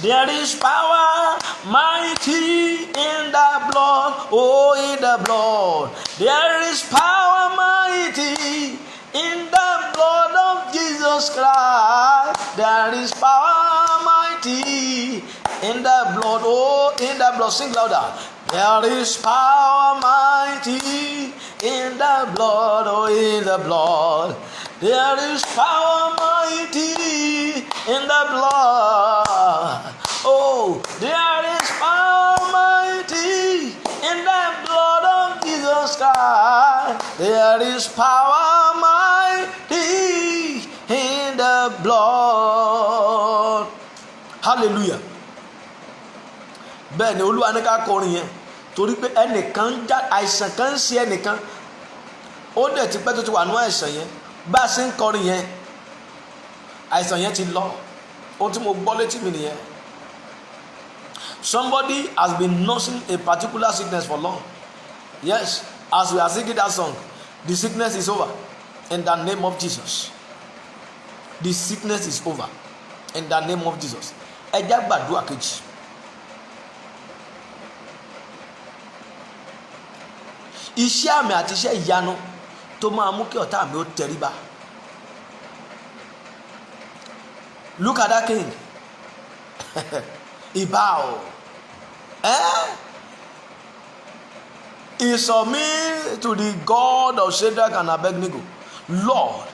[SPEAKER 1] there is power mighty in the blood. Oh, in the blood, there is power mighty in the blood of Jesus Christ. There is power mighty in the blood. Oh, in the blood. Sing louder. There is power mighty in the blood. Oh, in the blood. There is power mighty in the blood. Oh, there is power mighty in the blood of Jesus Christ. There is power mighty in the blood. Hallelujah. Bẹ́ẹ̀ ni Olúwa ní ká kọrin yẹn torí pé ẹnìkan já àìsàn kan ń ṣe ẹnìkan ó dẹ̀ ti pẹ́ tó ti wà ní àìsàn yẹn bá a ṣe ń kọrin yẹn àìsàn yẹn ti lọ ohun tí mo gbọ́ létí mi nìyẹn. Somebody has been nursing a particular sickness for long. Yes, as we are singing that song, the sickness is over in the name of Jesus. The sickness is over in the name of Jesus. Ẹ jẹ́ gbàdúrà kejì. Iṣẹ́ àmì àti iṣẹ́ ìyanu tó máa mú kí ọ̀tá mi ó tẹríba. Look at that king. He bow. He submit to the God of Shadrach and Abednego. Lord,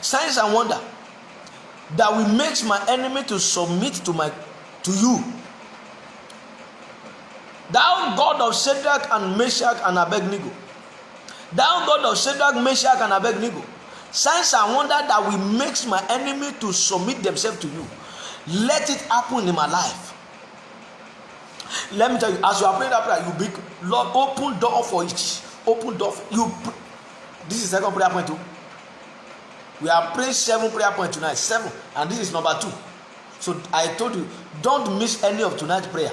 [SPEAKER 1] signs and wonder that will make my enemy to submit to you. Thou God of Shadrach and Meshach and Abednego. Thou God of Shadrach, Meshach and Abednego. Signs and wonder that will make my enemy to submit themselves to you. Let it happen in my life. Let me tell you, as you are praying that prayer, you big Lord, open door for it. Open door for you. This is second prayer point too. We are praying 7 prayer points tonight. 7, and this is number 2. So I told you, don't miss any of tonight's prayer.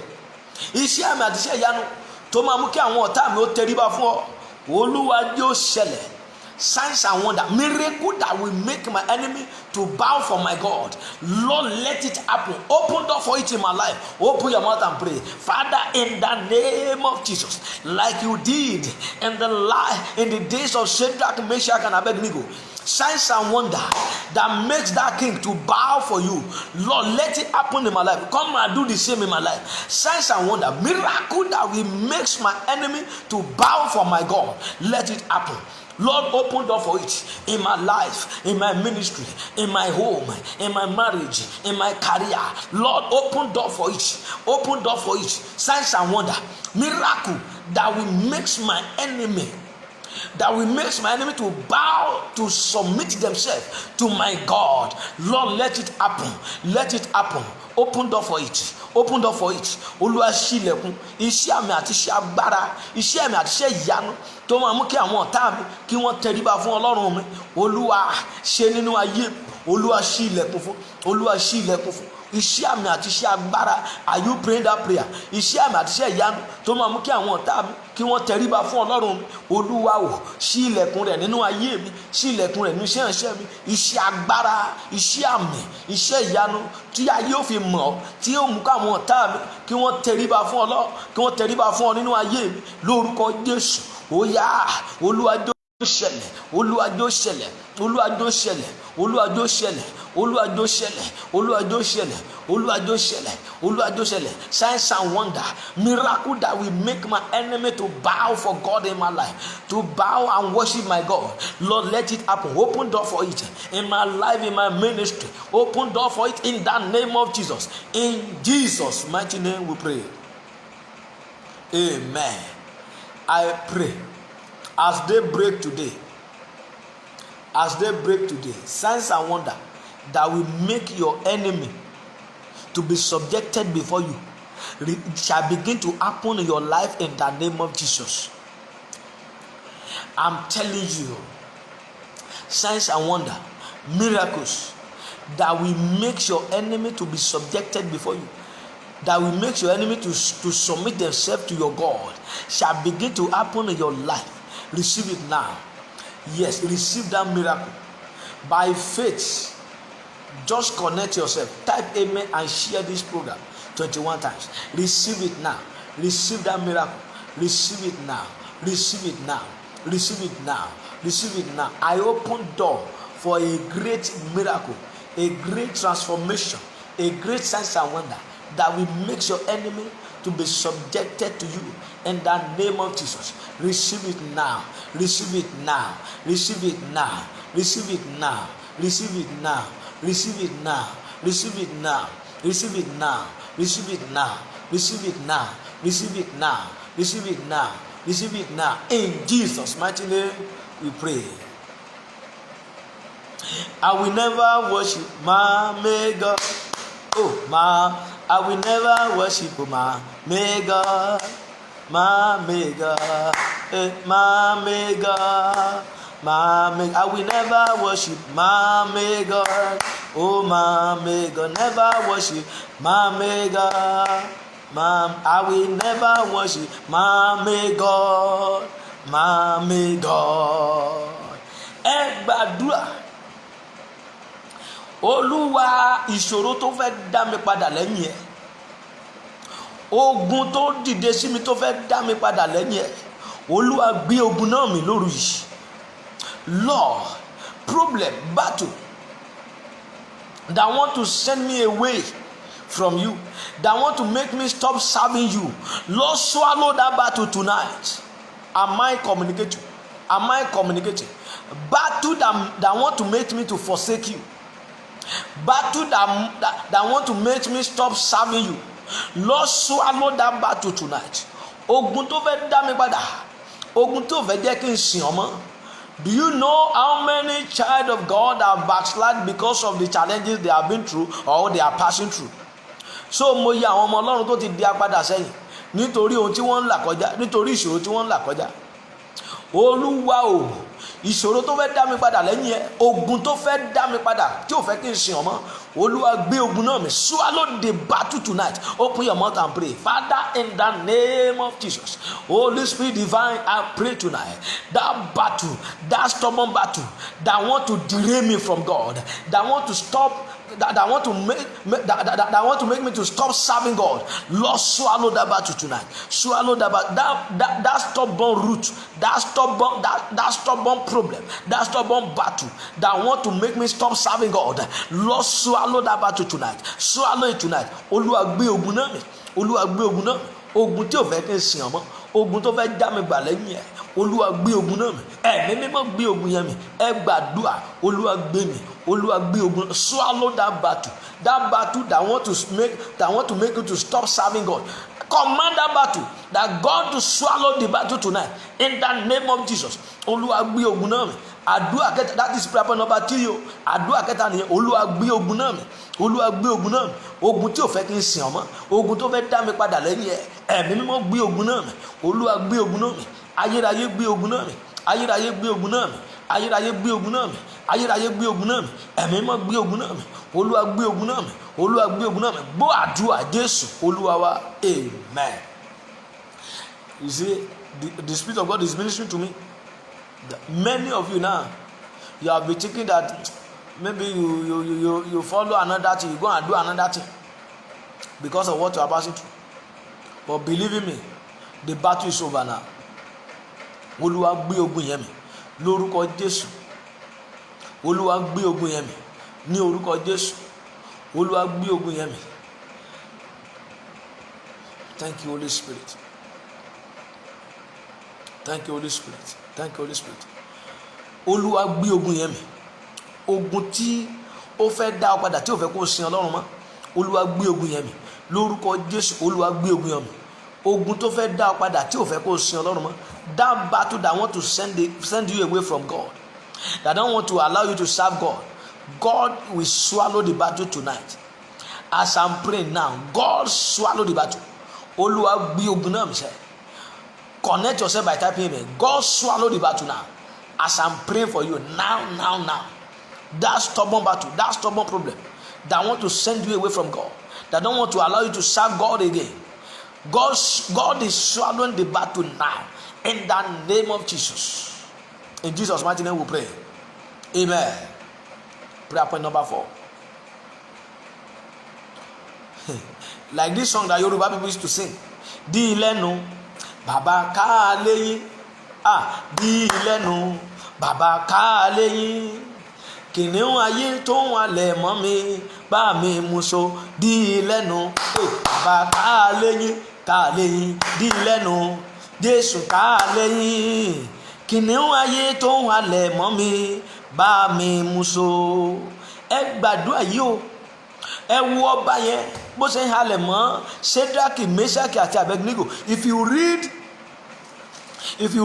[SPEAKER 1] Iṣẹ́ àmì àti iṣẹ́ ìyanu tó máa mú kí àwọn ọ̀tá mi ó tẹríba fún ọ. Olúwa yóò ṣẹlẹ̀. Signs and wonder, miracle that will make my enemy to bow for my God. Lord, let it happen. Open door for it in my life. Open your mouth and pray. Father, in the name of Jesus, like you did in the days of Shadrach, Meshach, and Abednego, signs and wonder that makes that king to bow for you. Lord, let it happen in my life. Come and do the same in my life. Signs and wonder, miracle that will make my enemy to bow for my God. Let it happen. Lord, open door for it in my life, in my ministry, in my home, in my marriage, in my career. Lord, open door for it. Open door for it. Signs and wonder, miracle that will make my enemy to bow, to submit themselves to my God. Lord, let it happen. Let it happen. Open door for it. Open door for it. Olúwa ṣí ilẹ̀kùn. Iṣẹ́ àmì àti iṣẹ́ agbára. Iṣẹ́ àmì àti iṣẹ́ ìyanu tó máa mú kí àwọn ọ̀tá mi kí wọ́n tẹríba fún Ọlọ́run mi. Olúwa ṣe nínú ayé. Olúwa ṣí ilẹ̀kùn fún. Olúwa ṣí ilẹ̀kùn fún. Iṣẹ́ àmì àti iṣẹ́ agbára. Are you praying that prayer? Iṣẹ́ àmì àti iṣẹ́ ìyanu tó máa mú kí àwọn ọ̀tá mi kí wọ́n tẹríba fún Ọlọ́run mi. Olúwa wò ṣí ilẹ̀kùn rẹ̀ nínú ayé mi. Ṣí ilẹ̀kùn rẹ̀ nínú iṣẹ́ ìránṣẹ́ mi. Iṣẹ́ agbára, iṣẹ́ àmì, iṣẹ́ ìyanu tí ayé ò fi mọ̀ ọ́, tí yóò mú káwọn ọ̀tá mi kí wọ́n tẹríba fún Ọlọ́run, kí wọ́n tẹríba fún ọ nínú ayé mi lórúkọ Jésù. Ó yá, Olúwa jọ̀ọ́ ṣẹlẹ̀, Olúwa jọ̀ọ́ ṣẹlẹ̀, Olúwa jọ̀ọ́ ṣẹlẹ̀, Olúwa jọ̀ọ́ ṣẹlẹ̀, Olúwa jọ̀ọ́ ṣẹlẹ̀, Olúwa jọ̀ọ́ ṣẹlẹ̀, Olúwa jọ̀ọ́ ṣẹlẹ̀, Olúwa jọ̀ọ́ ṣẹlẹ̀. Signs and wonder, miracle that will make my enemy to bow for God in my life, to bow and worship my God. Lord, let it happen. Open door for it in my life, in my ministry. Open door for it in the name of Jesus. In Jesus' mighty name we pray. Amen. I pray as they break today, signs and wonder that will make your enemy to be subjected before you shall begin to happen in your life in the name of Jesus. I'm telling you, signs and wonder, miracles that will make your enemy to be subjected before you, that will make your enemy to submit themselves to your God, shall begin to happen in your life. Receive it now. Yes, receive that miracle. By faith, just connect yourself. Type amen and share this program 21 times. Receive it now. Receive that miracle. Receive it now. Receive it now. Receive it now. Receive it now. I open door for a great miracle, a great transformation, a great signs and wonder that will make your enemy to be subjected to you in the name of Jesus. Receive it now. Receive it now. Receive it now. Receive it now. Receive it now. Receive it now. Receive it now. Receive it now. Receive it now. Receive it now. Receive it now. Receive it now. Receive it now. In Jesus' mighty name we pray. I will never worship my Maker. Oh, I will never worship my Maker. My Maker. My Maker. I will never worship my Maker. Oh, my Maker, never worship my Maker. I will never worship my Maker. My Maker. Ẹ gbàdúrà. Olúwa, ìṣòro tó fẹ́ dá mi padà lẹ́yìn ẹ̀, ogun tó dìde sí mi tó fẹ́ dá mi padà lẹ́yìn ẹ̀, Olúwa gbé ogun náà mì lóru yìí. Lord, problem, battle that want to send me away from you, that want to make me stop serving you, Lord, swallow that battle tonight. Am I communicating? Am I communicating? Battle that want to make me to forsake you, battle that want to make me stop serving you, Lord, swallow that battle tonight. Ogun tó fẹ́ dá mi padà, ogun tó fẹ́ jẹ́ kí n sìn ọ́ mọ́. Do you know how many child of God have backslid because of the challenges they have been through or they are passing through? So mo yẹ àwọn ọmọ Ọlọ́run tó ti di apadà sẹ́yìn nítorí ohun tí wọ́n ń là kọjá, nítorí ìṣòro tí wọ́n ń là kọjá. Olúwa o, ìṣòro tó fẹ́ dá mi padà lẹ́yìn ẹ̀, ogun tó fẹ́ dá mi padà tí ò fẹ́ kí n sìn ọ́ mọ́, Olúwa gbé ogun náà mì. Swallow the battle tonight. Open your mouth and pray. Father, in the name of Jesus, Holy Spirit divine, I pray tonight. That battle, that stubborn battle that want to derail me from God, that want to stop, that want to make me to stop serving God, Lord, swallow that battle tonight. Swallow that battle, that stubborn root, that stubborn problem, that stubborn battle that want to make me stop serving God, Lord, swallow that battle tonight. Swallow it tonight. Olúwa gbé ogun náà mì. Olúwa gbé ogun náà mì. Ogun tí ò fẹ́ kí n sìn ọ́ mọ́, ogun tó fẹ́ dá mi gbà lẹ́yìn ẹ̀, Olúwa gbé ogun náà mì. Ẹ̀mí mímọ́ gbé ogun yẹn mì. Ẹ gbàdúrà, Olúwa gbé mì. Olúwa gbé ogun. Swallow that battle that want to make you to stop serving God. Command that battle, that God to swallow the battle tonight in the name of Jesus. Olúwa gbé ogun náà mì. Àdúrà kẹta, that is prayer number 3 o. Àdúrà kẹta nìyẹn. Olúwa gbé ogun náà mì. Olúwa gbé ogun náà mì. Ogun tí ò fẹ́ kí n sìn ọ́ mọ́, ogun tó fẹ́ dá mi padà lẹ́yìn ẹ̀, ẹ̀mí mímọ́ gbé ogun náà mì. Olúwa gbé ogun náà mì. Ayérayé gbé ogun náà mì. Ayérayé gbé ogun náà mì. Ayérayé gbé ogun náà mì. Ayérayé gbé ogun náà mì. Ẹ̀mí mímọ́ gbé ogun náà mì. Olúwa gbé ogun náà mì. Olúwa gbé ogun náà mì. Gbọ́ àdúrà Jésù Olúwa wa. Amen. You see, the Spirit of God is ministering to me. Many of you now, you have been thinking that maybe you follow another thing, you go and do another thing because of what you are passing through. But believe in me, the battle is over now. Olúwa gbé ogun yẹn mì lórúkọ Jésù. Olúwa gbé ogun yẹn mì ní orúkọ Jésù. Olúwa gbé ogun yẹn mì. Thank you, Holy Spirit. Thank you, Holy Spirit. Thank you, Holy Spirit. Olúwa gbé ogun yẹn mì. Ogun tí ó fẹ́ dá ọ padà tí ó fẹ́ kó sin Ọlọ́run mọ́. Olúwa gbé ogun yẹn mì. Lórúkọ Jésù, Olúwa gbé ogun yẹn mì. Ogun tó fẹ́ dá ọ padà tí ó fẹ́ kó sin Ọlọ́run mọ́. That battle that want to send you away from God, that don't want to allow you to serve God, God will swallow the battle tonight. As I'm praying now, God swallow the battle. Olúwa gbé ogun náà mì sẹ́. Connect yourself by typing amen. God swallow the battle now. As I'm praying for you now. That stubborn battle, that stubborn problem that want to send you away from God, that don't want to allow you to serve God again. God is swallowing the battle now in the name of Jesus. In Jesus' mighty name we pray. Amen. Prayer point number 4. Like this song that Yoruba people used to sing. Di ilenu baba ka leyin. Di ilenu baba ka leyin. Kìnìún ayé tó ń halẹ̀ mọ́ mi bá mi mú so. Di ilenu baba ka leyin. Di ilenu Jésù ka leyin. Kìnìún ayé tó ń halẹ̀ mọ́ mi bá mi mú so. Ẹ gbàdúrà yìí o. Ẹ wo ọba yẹn bó ṣe ń halẹ̀ mọ́ Ṣédrákì, Méṣákì àti Abednego. If you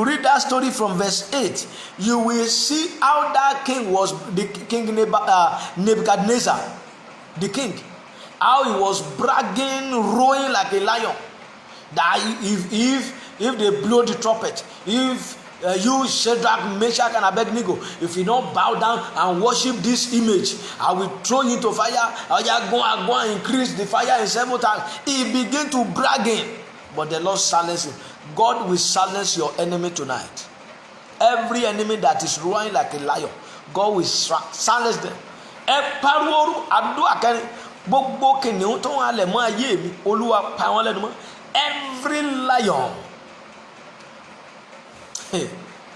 [SPEAKER 1] read that story from verse 8, you will see how that king was, the king Nebuchadnezzar, the king, how he was bragging, roaring like a lion, that if they blow the trumpet, if you Shadrach, Meshach and Abednego, if you don't bow down and worship this image, I will throw you into fire. I go and increase the fire in 7 times. He began to bragging, but the Lord silenced him. God will silence your enemy tonight. Every enemy that is roaring like a lion, God will silence them. Ẹ pariwo àdúrà kẹrin, gbogbo kìnìún tó ń halẹ̀ mọ́ ayé mi, Olúwa pa wọ́n lẹ́nu mọ́.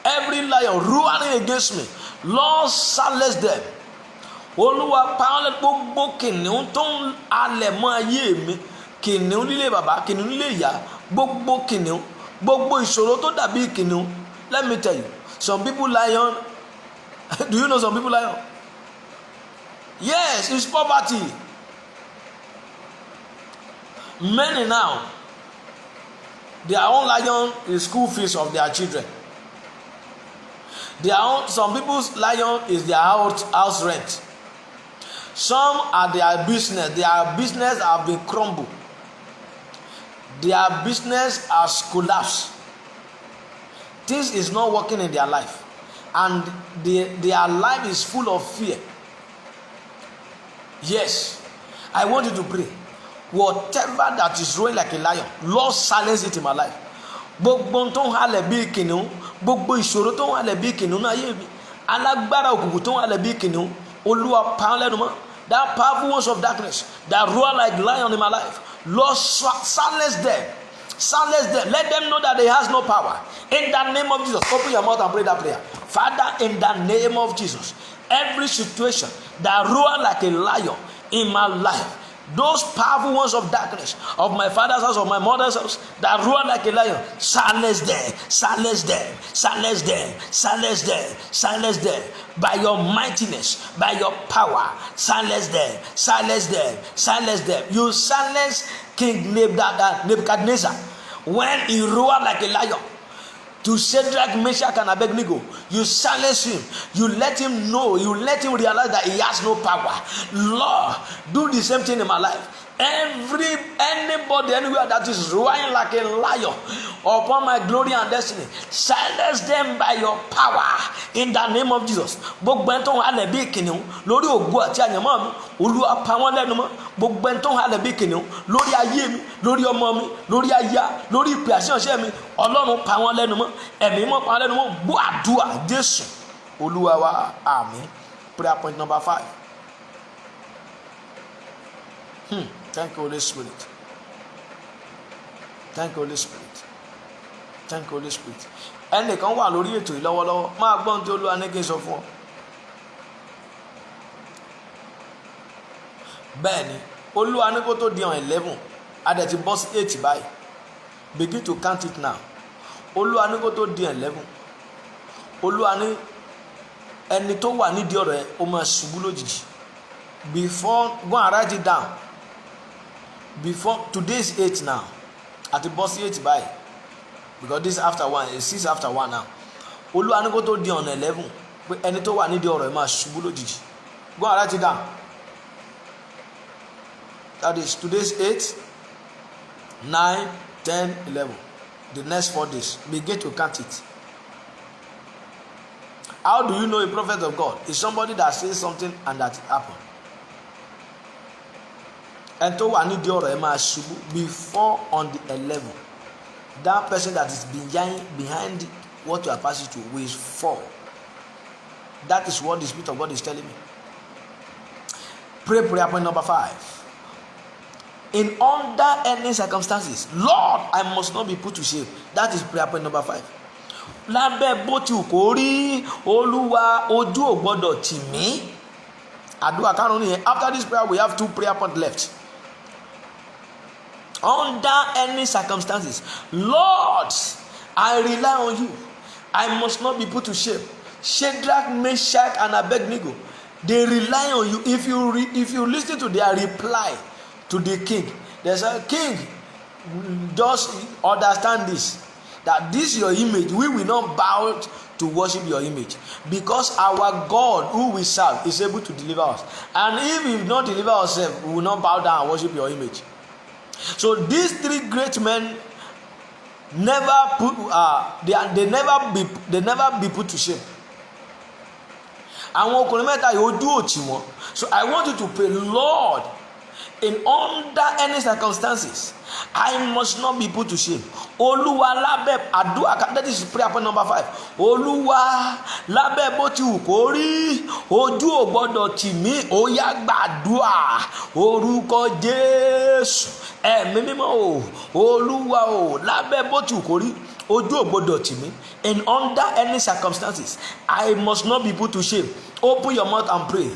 [SPEAKER 1] Every lion roaring against me, Lord silence them. Olúwa pa wọ́n lẹ́nu. Gbogbo kìnìún tó ń halẹ̀ mọ́ ayé mi, kìnìún nílé bàbá, kìnìún nílé ìyá, gbogbo kìnìún, gbogbo ìṣòro tó dàbí kìnìún. Let me tell you, some people lion. Do you know some people lion? Yes, it's poverty. Many now, their own lion is school fees of their children. Some people's lion is their house rent. Some are their business. Their business have been crumbled. Their business has collapsed. Things is not working in their life, and their life is full of fear. Yes, I want you to pray. Whatever that is roaring like a lion, Lord silence it in my life. Gbogbo tó ń halẹ̀ bí kìnìún, gbogbo ìṣòro tó ń halẹ̀ bí kìnìún náà yé mi, alágbára òkùnkùn tó ń halẹ̀ bí kìnìún, Olúwa pa wọ́n lẹ́nu mọ́. That powerful ones of darkness that roar like lion in my life, Lord silence them. Silence them. Let them know that they has no power. In the name of Jesus, open your mouth and pray that prayer. Father, in the name of Jesus, every situation that roar like a lion in my life, those powerful ones of darkness, of my father's house, of my mother's house, that roar like a lion, silence them, silence them, silence them, silence them, silence them. By your mightiness, by your power, silence them, silence them, silence them. You silence King Nebuchadnezzar when he roared like a lion to Shadrach, Meshach and Abednego. You silence him. You let him know. You let him realize that he has no power. Lord, do the same thing in my life. Anybody anywhere that is roaring like a lion upon my glory and destiny, silence them by your power in the name of Jesus. Gbogbo ẹni tó ń halẹ̀ bí kìnìún lórí ògo àti àyànmọ́ mi, Olúwa pa wọ́n lẹ́nu mọ́. Gbogbo ẹni tó ń halẹ̀ bí kìnìún lórí ayé mi, lórí ọmọ mi, lórí aya, lórí ìpè àṣeyọṣẹ́ mi, Ọlọ́run pa wọ́n lẹ́nu mọ́. Ẹ̀mí mọ́ pa wọ́n lẹ́nu mọ́. Gbọ́ àdúrà Jésù Olúwa wa, àmín. Prayer point number 5. Thank you, Holy Spirit. Thank you, Holy Spirit. Thank you, Holy Spirit. Ẹnìkan wà lórí ètò yìí lọ́wọ́lọ́wọ́, máa gbọ́n tí Olúwa ní kí n sọ fún ọ. bẹ́ẹ̀ ni Olúwa ní kó tó di on 11 adẹ̀ ti bọ́ sí 8 báyìí, begin to count it now. Olúwa ní kó tó di 11, Olúwa ní ẹni tó wà nídìí ọ̀rọ̀ ẹ ó máa ṣubú lójijì. Before, go and write it down. Before today is 8 now, àti bọ́ sí 8 báyìí, because this after 1 is 6 after 1 now. Olúwa ní kó tó di on 11 pé ẹni tó wà nídìí ọ̀rọ̀ ẹ máa ṣubú lójijì. Go and write it down. That is today's 8, 9, 10, 11. The next 4 days, begin to count it. How do you know a prophet of God? Is somebody that says something and that it happened. And to wà nídìí ọ̀rọ̀ ẹ máa ṣubú before on the 11. That person that is behind what you are passing through will fall. That is what the Spirit of God is telling me. Pray prayer point number 5. In under any circumstances, Lord, I must not be put to shame. That is prayer point number 5. Lábẹ́ bó ti kò rí, Olúwa ojú ò gbọ́dọ̀ tì mí. Àdúrà karùn-ún nìyẹn. After this prayer, we have 2 prayer points left. Under any circumstances, Lord, I rely on you. I must not be put to shame. Shadrach, Meshach, and Abednego, they rely on you. If you listen to their reply to the king, they say, King, just understand this, that this your image, we will not bow to worship your image, because our God who we serve is able to deliver us, and if we will not deliver ourselves, we will not bow down and worship your image. So these 3 great men never put they never be put to shame. Àwọn ọkùnrin mẹ́ta yóò dúró tì wọ́n. So I want you to pray, Lord, in under any circumstances, I must not be put to shame. Olúwa lábẹ́ àdúrà, that is prayer point number 5. Olúwa lábẹ́ bó ti wù kó rí, ojú ò gbọ́dọ̀ tì mí. Ó yá gbàdúrà orúkọ Jésù. Ẹ̀mí mímọ́ o, Olúwa o, lábẹ́ bó ti wù kó rí, ojú ò gbọ́dọ̀ tì mí. And under any circumstances, I must not be put to shame. Open your mouth and pray.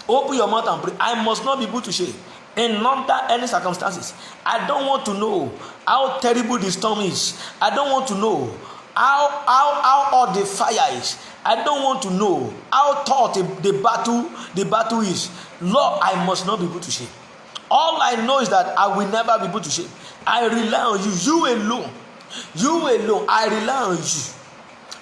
[SPEAKER 1] Open your mouth and pray. I must not be put to shame. And under any circumstances, I don't want to know how terrible the storm is. I don't want to know how hot the fire is. I don't want to know how tough the battle is. Lord, I must not be put to shame. All I know is that I will never be put to shame. I rely on you. You alone. You alone. I rely on you.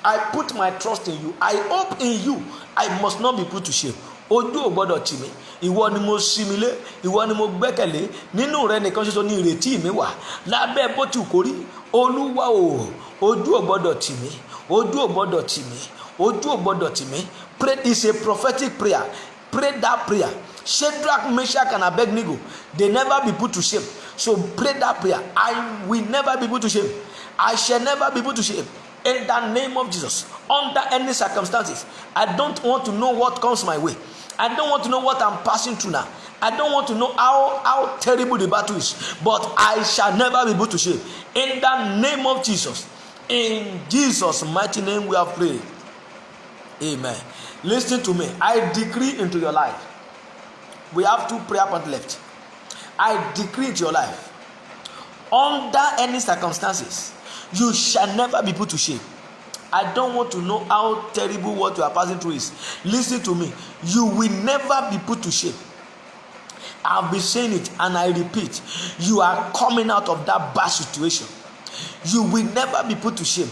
[SPEAKER 1] I put my trust in you. I hope in you. I must not be put to shame. Ojú ò gbọ́dọ̀ tì mí. Ìwọ ni mo sinmi lé, ìwọ ni mo gbẹ́kẹ̀lé. Nínú rẹ nìkan ṣoṣo ni ìrètí mi wà. Lábẹ́ bó ti kò rí, Olúwa o, ojú ò gbọ́dọ̀ tì mí. Ojú ò gbọ́dọ̀ tì mí. Ojú ò gbọ́dọ̀ tì mí. Pray is a prophetic prayer. Pray that prayer. Shadrach, Meshach, and Abednego, they never be put to shame. So pray that prayer. I will never be put to shame. I shall never be put to shame. In the name of Jesus, under any circumstances, I don't want to know what comes my way. I don't want to know what I'm passing through now. I don't want to know how terrible the battle is. But I shall never be put to shame. In the name of Jesus. In Jesus' mighty name we have prayed. Amen. Listen to me. I decree into your life. We have 2 prayer points left. I decree into your life. Under any circumstances, you shall never be put to shame. I don't want to know how terrible what you are passing through is. Listen to me. You will never be put to shame. I've been saying it and I repeat. You are coming out of that bad situation. You will never be put to shame.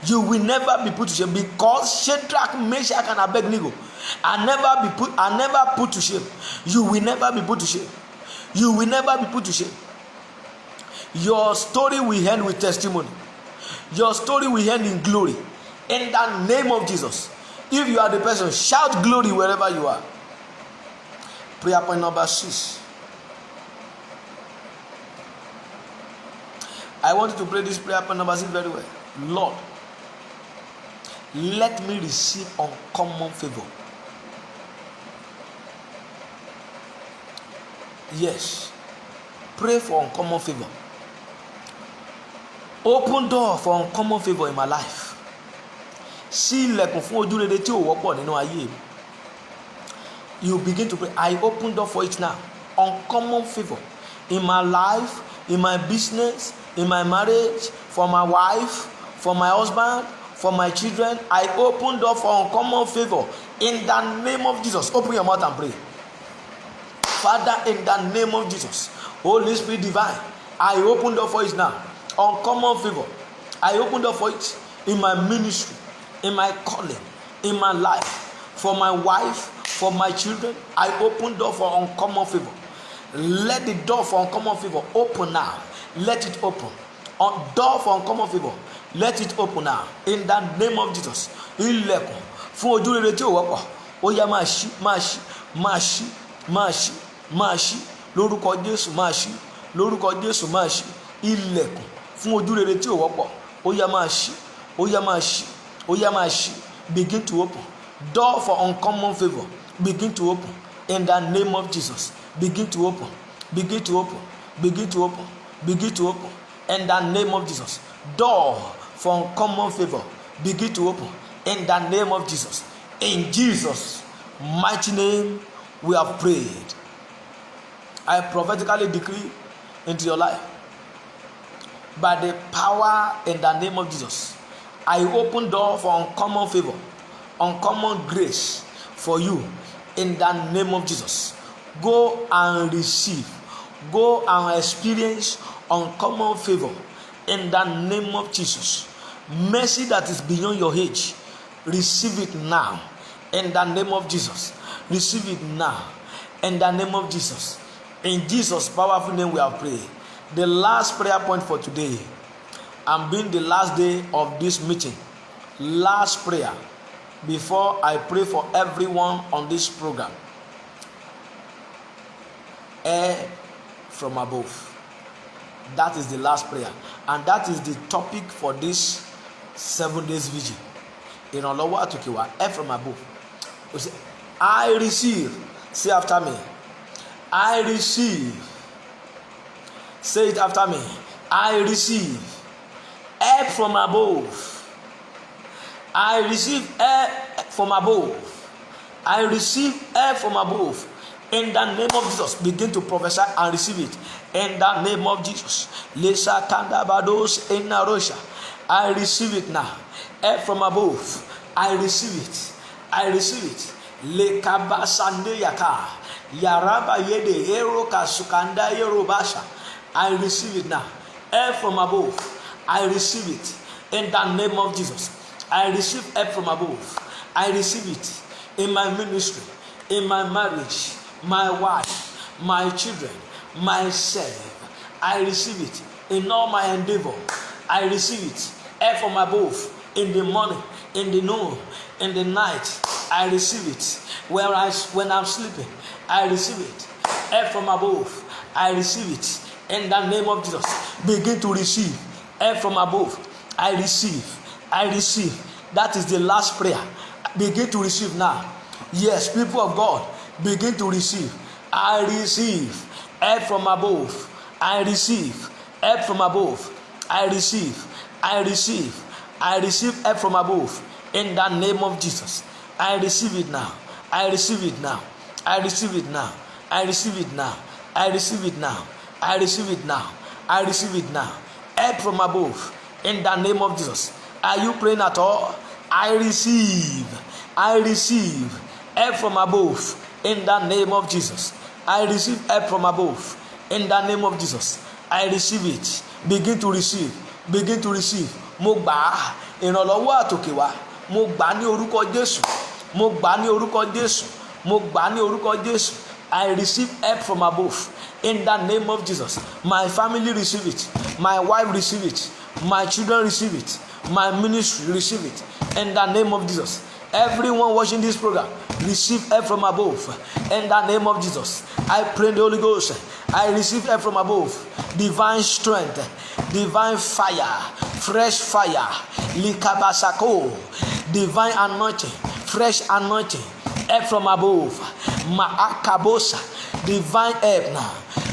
[SPEAKER 1] You will never be put to shame, because Shadrach, Meshach, and Abednego are never put to shame. You will never be put to shame. You will never be put to shame. Your story will end with testimony. Your story will end in glory. In the name of Jesus. If you are the person, shout glory wherever you are. Prayer point number 6. I want you to pray this prayer point number 6 very well. Lord, let me receive uncommon favor. Yes. Pray for uncommon favor. Open door for uncommon favor in my life. Sí ilẹ̀kùn fún ojú rere tí ò wọ́pọ̀ nínú ayé mi. You begin to pray. I open door for it now. Uncommon favor in my life, in my business, in my marriage, for my wife, for my husband, for my children. I open door for uncommon favor in the name of Jesus. Open your mouth and pray. Father, in the name of Jesus, Holy Spirit divine, I open door for it now. Uncommon favor. I open door for it in my ministry, in my calling, in my life, for my wife, for my children. I open door for uncommon favor. Let the door for uncommon favor open now. Let it open. Door for uncommon favor. Let it open now. In the name of Jesus. Ilẹ̀kùn fún ojú rere tí ò wọ́pọ̀. Ó yá máa ṣí, máa ṣí, máa ṣí, máa ṣí, máa ṣí. Lórúkọ Jésù máa ṣí. Lórúkọ Jésù máa ṣí. Ilẹ̀kùn fún ojú rere tí ò wọ́pọ̀. Ó yá máa ṣí. Ó yá máa ṣí. Ó yá máa ṣí. Begin to open. Door for uncommon favor. Begin to open. In the name of Jesus. Begin to open. Begin to open. Begin to open. Begin to open. In the name of Jesus. Door for uncommon favor. Begin to open. In the name of Jesus. In Jesus' mighty name, we have prayed. I prophetically decree into your life, by the power in the name of Jesus, I open door for uncommon favor, uncommon grace for you in the name of Jesus. Go and receive. Go and experience uncommon favor in the name of Jesus. Mercy that is beyond your age, receive it now in the name of Jesus. Receive it now in the name of Jesus. In Jesus' powerful name we have prayed. The last prayer point for today, and being the last day of this meeting, last prayer before I pray for everyone on this program. Air from above. That is the last prayer, and that is the topic for this 7 days vigil. Ìrànlọ́wọ́ àtòkè wá, air from above. I receive. Say after me. I receive. Say it after me. I receive air from above. I receive air from above. I receive air from above. In the name of Jesus, begin to prophesy and receive it. In the name of Jesus. I receive it now. Air from above. I receive it. I receive it. I receive it now. Air from above. I receive it. In the name of Jesus. I receive air from above. I receive it in my ministry, in my marriage, my wife, my children, myself. I receive it in all my endeavor. I receive it. Air from above. In the morning, in the noon, in the night, I receive it. When I'm sleeping, I receive it. Air from above. I receive it. In the name of Jesus, begin to receive air from above. I receive. I receive. That is the last prayer. Begin to receive now. Yes, people of God, begin to receive. I receive air from above. I receive air from above. I receive. I receive. I receive air from above. In the name of Jesus, I receive it now. I receive it now. I receive it now. I receive it now. I receive it now. I receive it now. I receive it now. Air from above. In the name of Jesus. Are you praying at all? I receive. I receive air from above. In the name of Jesus. I receive air from above. In the name of Jesus. I receive it. Begin to receive. Begin to receive. Mo gbà á. Ìrànlọ́wọ́ àtòkè wá. Mo gbà á ní orúkọ Jésù. Mo gbà á ní orúkọ Jésù. Mo gbà á ní orúkọ Jésù. I receive help from above. In the name of Jesus. My family receive it. My wife receive it. My children receive it. My ministry receive it. In the name of Jesus. Everyone watching this program, receive help from above. In the name of Jesus. I pray in the Holy Ghost. I receive help from above. Divine strength. Divine fire. Fresh fire. Likabasako. Divine anointing. Fresh anointing. Help from above. Maakabosa. Divine help now.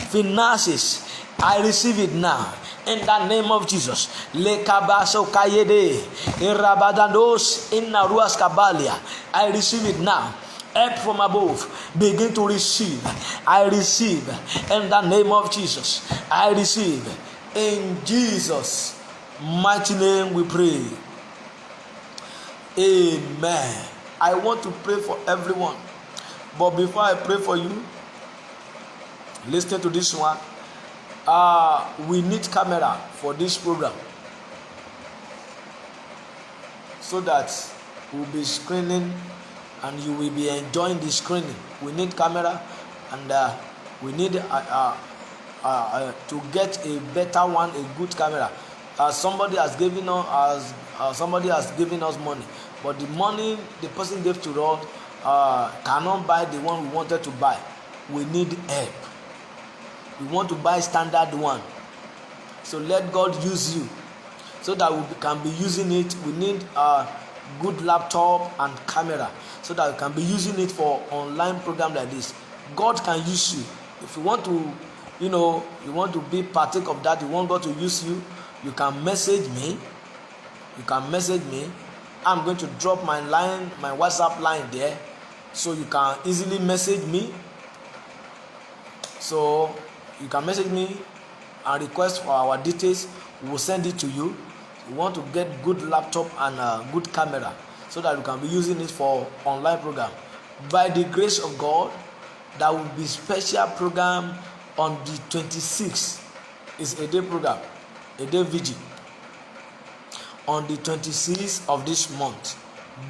[SPEAKER 1] Finances. I receive it now. In the name of Jesus. Lekabaso kayede. Irabadandos inaruas kabalia. I receive it now. help from above. Begin to receive. I receive in the name of Jesus. I receive in Jesus' mighty name we pray. Amen. I want to pray for everyone, but before I pray for you, listen to this one. We need camera for this program so that we'll be screening and you will be enjoying the screening. We need camera, and we need to get a better one, a good camera. Somebody has given us money, but the money the person gave to us cannot buy the one we wanted to buy. We need help. We want to buy standard one, so let God use you so that we can be using it. We need a good laptop and camera so that we can be using it for online program like this. God can use you. If you want to, you want to be partake of that, you want God to use you, you can message me. I'm going to drop my WhatsApp line there, so you can easily message me. So you can message me and request for our details. We will send it to you. We want to get good laptop and good camera so that we can be using it for online program. By the grace of God, there will be special program on the 26th. It's a day program, a day vigil. On the 26th of this month,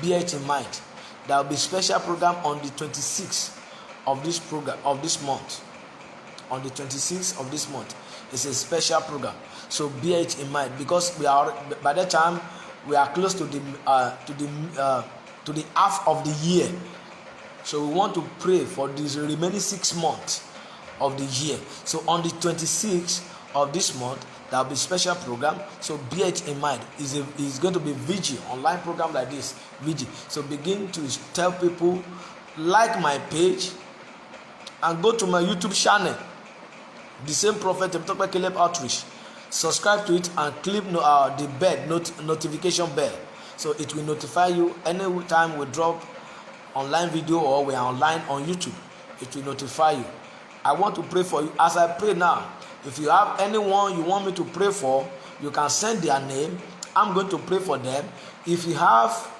[SPEAKER 1] bear it in mind. There will be special program on the 26th of this month. On the 26th of this month, it's a special program. So bear it in mind, because by that time we are close to the half of the year. So we want to pray for these remaining 6 months of the year. So on the 26th of this month, there will be special program. So bear it in mind. It's going to be vigil, online program like this, vigil. So begin to tell people, like my page and go to my YouTube channel, the same Prophet Temitope Caleb Outreach. Subscribe to it and click the bell notification bell, so it will notify you anytime we drop online video or we are online on YouTube. It will notify you. I want to pray for you. As I pray now, if you have anyone you want me to pray for, you can send their name. I'm going to pray for them. If you have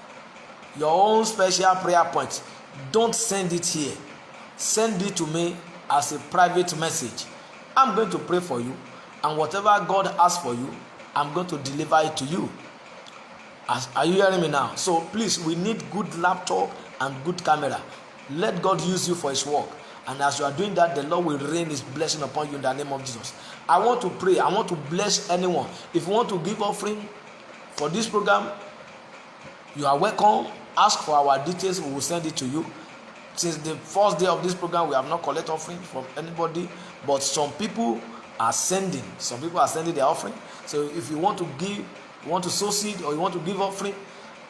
[SPEAKER 1] your own special prayer point, don't send it here. Send it to me as a private message. I'm going to pray for you, and whatever God asks for you, I'm going to deliver it to you. Are you hearing me now? So please, we need good laptop and good camera. Let God use you for his work. And as you are doing that, the Lord will rain his blessing upon you in the name of Jesus. I want to pray. I want to bless anyone. If you want to give offering for this program, you are welcome. Ask for our details. We will send it to you. Since the first day of this program, we have not collected offering from anybody, but some people are sending. Some people are sending their offering. So if you want to give, you want to sow seed, or you want to give offering,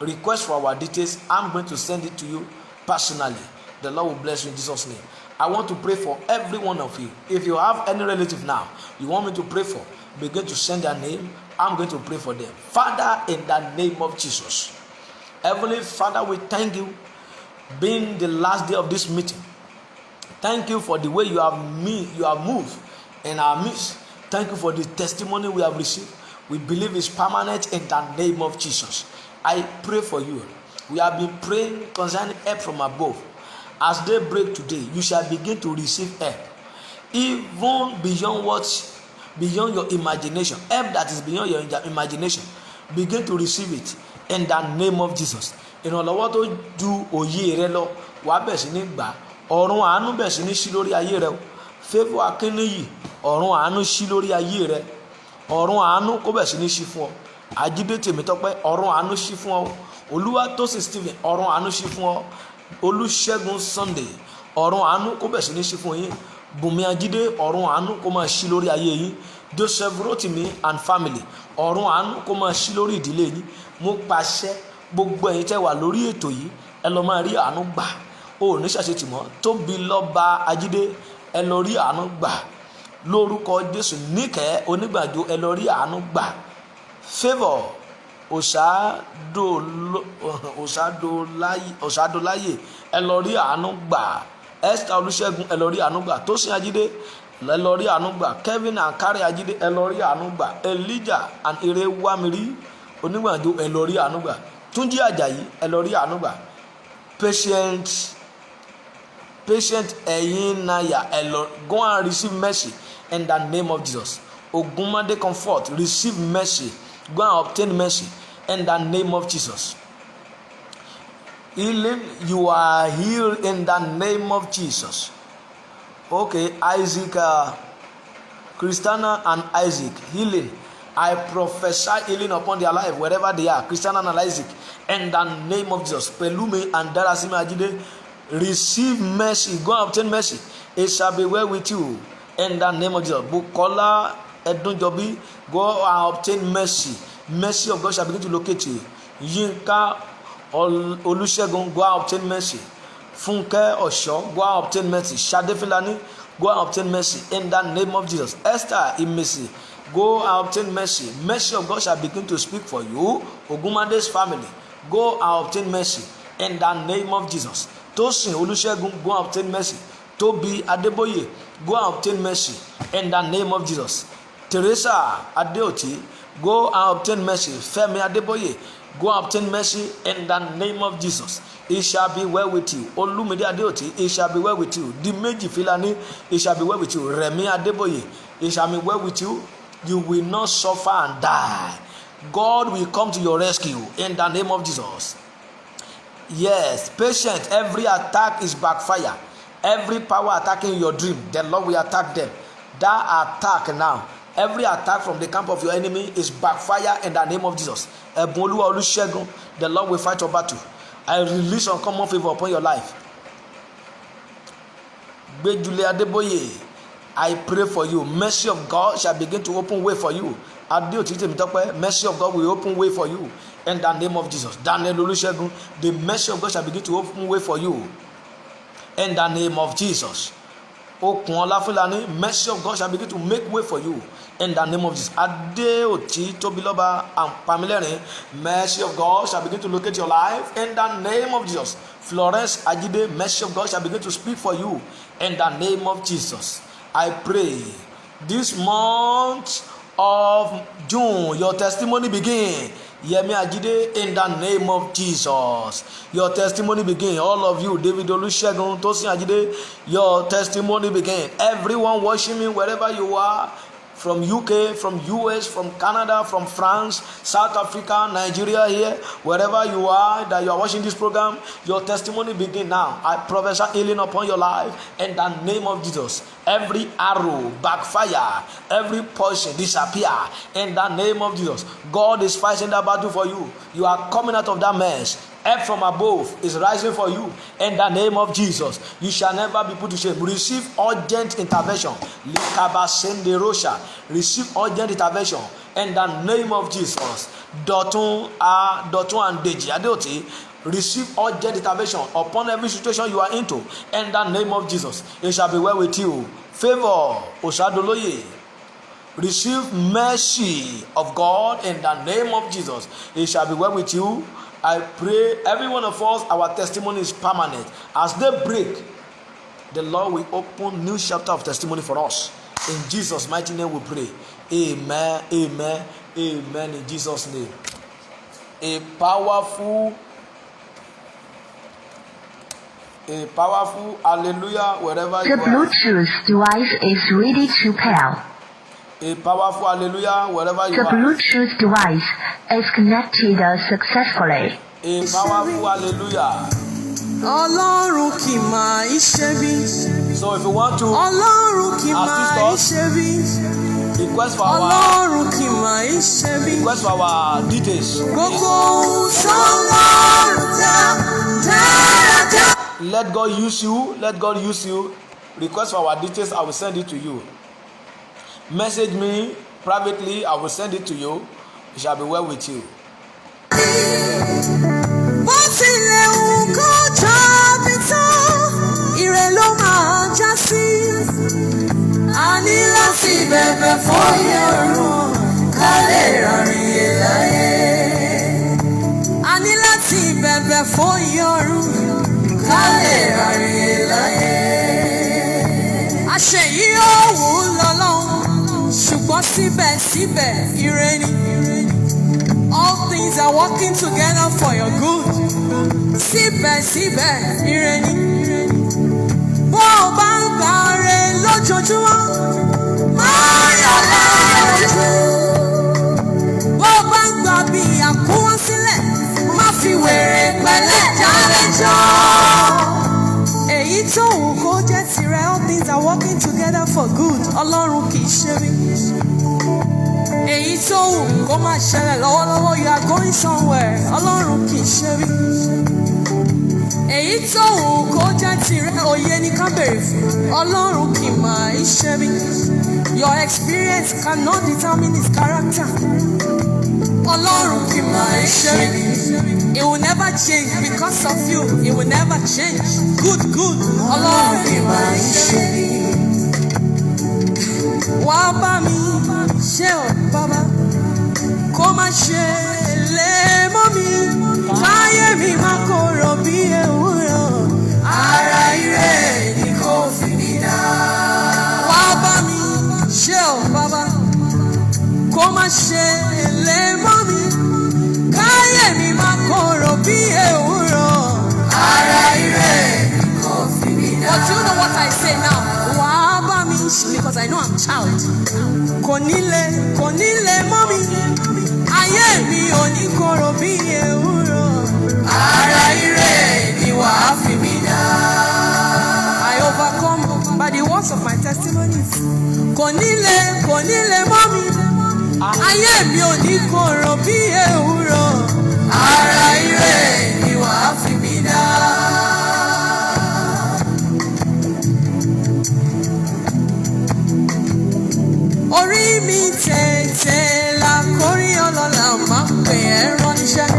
[SPEAKER 1] request for our details. I'm going to send it to you personally. The Lord will bless you in Jesus' name. I want to pray for every one of you. If you have any relative now you want me to pray for, begin to send their name. I'm going to pray for them. Father, in the name of Jesus, Heavenly Father, we thank you, being the last day of this meeting. Thank you for the way you have moved in our midst. Thank you for the testimony we have received. We believe it's permanent in the name of Jesus. I pray for you. We have been praying concerning help from above. As they break today, you shall begin to receive help, even beyond your imagination. Help that is beyond your imagination. Begin to receive it in the name of Jesus. Ìrànlọ́wọ́ tó ju òye rẹ lọ, wàá bẹ̀ sí ní gbà. Ọ̀run àánú bẹ̀ sí ní ṣí lórí ayé rẹ. Favour Akínníyì, ọ̀run àánú ṣí lórí ayé rẹ. Ọ̀run àánú kó bẹ̀ sí ní ṣí fún ọ. Àjídé Tèmítọ́pẹ́, ọ̀run àánú ṣí fún ọ. Olúwatósìn Stephen, ọ̀run àánú ṣí fún ọ. Olúṣẹ́gun Sunday, ọ̀run àánú kó bẹ̀ sí ní ṣí fún yín. Bùnmi Ajídé, ọ̀run àánú kó máa ṣí lórí ayé yín. Joseph Rotimi and family, ọ̀run àánú kó máa ṣí lórí ìdílé yín. Mo pàṣẹ, gbogbo ẹ̀yin tẹ́ wà lórí ètò yìí, ẹ lọ máa rí àánú gbà. O ní ṣàṣetì mọ́. Tóbilọ́ba Ajídé, ẹ lọ rí àánú gbà. Lórúkọ Jésù. Níkẹ́ Onígbàjò, ẹ lọ rí àánú gbà. Favour Òṣàdòlóye, Ọ̀ṣádọ́láyè ẹ lọ rí àánú gbà. Esther Olúṣẹ́gun ẹ lọ rí àánú gbà. Tósìn Ajídé ẹ lọ rí àánú gbà. Kevin and Kari Ajídé ẹ lọ rí àánú gbà. Elijah and Irewamiri Onígbànjo ẹ lọ rí àánú gbà. Túnjí Àjàyí ẹ lọ rí àánú gbà. Patient Eyinaya ẹ lọ go and receive mercy in the name of Jesus. Ogunmade Comfort receive mercy, go and obtain mercy in the name of Jesus. Healing, you are healed in the name of Jesus. Okay, Isaac, Christiana and Isaac, healing. I prophesy healing upon their life wherever they are. Christiana and Isaac, in the name of Jesus. Pelumi and Darasimi Ajide, receive mercy, go and obtain mercy. It shall be well with you in the name of Jesus. Bukola Edunjobi, go and obtain mercy. Mercy of God shall begin to locate you. Yinka Olusegun, go and obtain mercy. Funke Osho, go and obtain mercy. Shade Filani, go and obtain mercy in the name of Jesus. Esther Imesi, go and obtain mercy. Mercy of God shall begin to speak for you. Ogumade's family, go and obtain mercy in the name of Jesus. Tosin Olusegun, go and obtain mercy. Tobi Adeboye, go and obtain mercy in the name of Jesus. Teresa Adeoti, go and obtain mercy. Femi Adeboye, go and obtain mercy in the name of Jesus. It shall be well with you. Olumide Adeoti, it shall be well with you. Dimeji Filani, it shall be well with you. Remi Adeboye, it shall be well with you. You will not suffer and die. God will come to your rescue in the name of Jesus. Yes, patient, every attack is backfire. Every power attacking your dream, the Lord will attack them. That attack now, every attack from the camp of your enemy is backfire in the name of Jesus. Eboluwa Olusegun, the Lord will fight your battle. I release uncommon favor upon your life. Gbejule Adeboye, I pray for you. Mercy of God shall begin to open way for you. Mercy of God will open way for you in the name of Jesus. Daniel Olusegun, the mercy of God shall begin to open way for you in the name of Jesus. Okunola Fulani, mercy of God shall begin to make way for you in the name of Jesus. Adeoti Tobiloba and Pamilere, mercy of God shall begin to locate your life in the name of Jesus. Florence Ajide, mercy of God shall begin to speak for you in the name of Jesus. I pray this month of June, your testimony begin. Yemi Ajide, in the name of Jesus. Your testimony begin. All of you, David Olusegun, Tosin Ajide, your testimony begin. Everyone watching me wherever you are, from UK, from US, from Canada, from France, South Africa, Nigeria here, wherever you are that you are watching this program, your testimony begin now. I prophesy healing upon your life in the name of Jesus. Every arrow backfire, every poison disappear in the name of Jesus. God is fighting that battle for you. You are coming out of that mess. Help from above is rising for you in the name of Jesus. You shall never be put to shame. Receive urgent intervention. Receive urgent intervention in the name of Jesus. Dotun and Deji Adeoti, receive urgent intervention upon every situation you are into in the name of Jesus. It shall be well with you. Favor Osadoloye, receive mercy of God in the name of Jesus. It shall be well with you. I pray every one of us, our testimony is permanent. As they break, the Lord will open new chapter of testimony for us. In Jesus' mighty name we pray. Amen, amen, amen. In Jesus' name. A powerful hallelujah wherever you are.
[SPEAKER 2] The Bluetooth device is ready to pair.
[SPEAKER 1] A powerful hallelujah wherever you
[SPEAKER 2] The
[SPEAKER 1] are.
[SPEAKER 2] Bluetooth device is connected successfully.
[SPEAKER 1] A powerful hallelujah.
[SPEAKER 3] Ọlọ́run kì máa ń ṣe bí.
[SPEAKER 1] So if you want to
[SPEAKER 3] Ọlọ́run kì máa ń
[SPEAKER 1] assist
[SPEAKER 3] ṣe bí.
[SPEAKER 1] us, request for
[SPEAKER 3] Ọlọ́run kì máa ń ṣe bí.
[SPEAKER 1] our details.
[SPEAKER 3] Gbogbo ohun tọ́lọ́run dáadáa.
[SPEAKER 1] Let God use you. Let God use you. Request for our details. I will send it to you. Message me privately. I will send it to you. It shall be well with you.
[SPEAKER 3] Bó tilẹ̀ wù kó tóbi tó, ire ló máa já sí. A ní láti bẹ̀bẹ̀ fóyè ọ̀run ká lè rọrìn yé láyé. A ní láti láti bẹ̀bẹ̀ fóyè ọ̀run ká lè rárí láyé. Àṣeyí òwú lọ́lọ́run ṣùgbọ́n síbẹ̀síbẹ̀ ire ni. All things are working together for your good. Síbẹ̀síbẹ̀ ire ni. Bó o bá ń gbà re lójoojúmọ́, máa yọ̀ lójú. Bó o bá ń gbà bí àkúwọ́ sílẹ̀, má fi wèrè pẹ̀lẹ́ jálẹ́jọ́. Èyí tó wù kó jẹ́ tirẹ̀, all things are working together for good. Ọlọ́run kì í ṣe mí. Èyí tó wù kó máa ṣẹlẹ̀ lọ́wọ́lọ́wọ́, you are going somewhere. Ọlọ́run kì í ṣe mí. Èyí tó wù kó jẹ́ tirẹ̀, òye ní ká bèrè fún. Ọlọ́run kì í máa ṣe mí. Your experience cannot determine his character. Ọlọ́run kì í máa ṣe mí. It will never change because of you. It will never change. Good. Ọlọ́run kì í máa ṣe mí. Wá bá mi ṣe ọ̀ bàbá, kó má ṣe lè mọ́ mi, káyé mi má korò bí ewúrẹ́. Ara ire ni kò fi mí dá. Wá bá mi ṣe ọ̀ bàbá, kó má ṣe lè mọ́ mi, káyé mi má korò bí ewúrẹ́. Ara ire ni kò fi mí dá. But you know what I say now? Wá bá mi ṣe, because I know I'm child. Kò nílé mọ́ mi, ayé mi ò ní korò bí ewúro. Ara ire ni wàá fi mi dá. I overcome by the words of my testimonies. Kò nílé mọ́ mi, ayé mi ò ní korò bí ewúro. Ara ire ni wàá fi mi dá. Orí mi tètè là kórí ọlọ́lá máa ń pè é ránṣẹ́.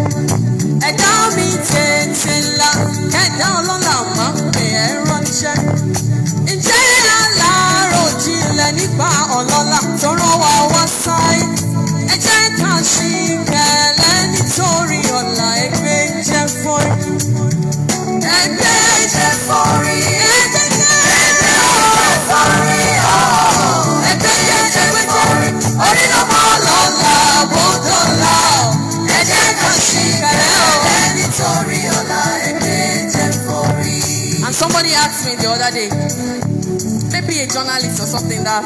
[SPEAKER 3] Ẹ̀dá mi tètè là kẹ̀dá ọlọ́lá máa ń pè é ránṣẹ́. Ǹjẹ́ alárò jinlẹ̀ nípa ọlọ́lá tó rán wa wá sáyé? Ẹ jẹ́ ká ṣì kẹ̀lẹ́ nítorí ọ̀la ẹgbẹ́ jẹ́ fọ́rí. Ẹgbẹ́ jẹ́ fọ́rí. Ẹgbẹ́ jẹ́ fọ́rí. Orí ló mọ́ lọ́la bó dọ́là. Ẹ jẹ́ ká ṣì kẹ̀lẹ́ nítorí ọ̀la ẹgbẹ́ jẹ́ fọ́rí. And somebody asked me the other day, maybe a journalist or something, that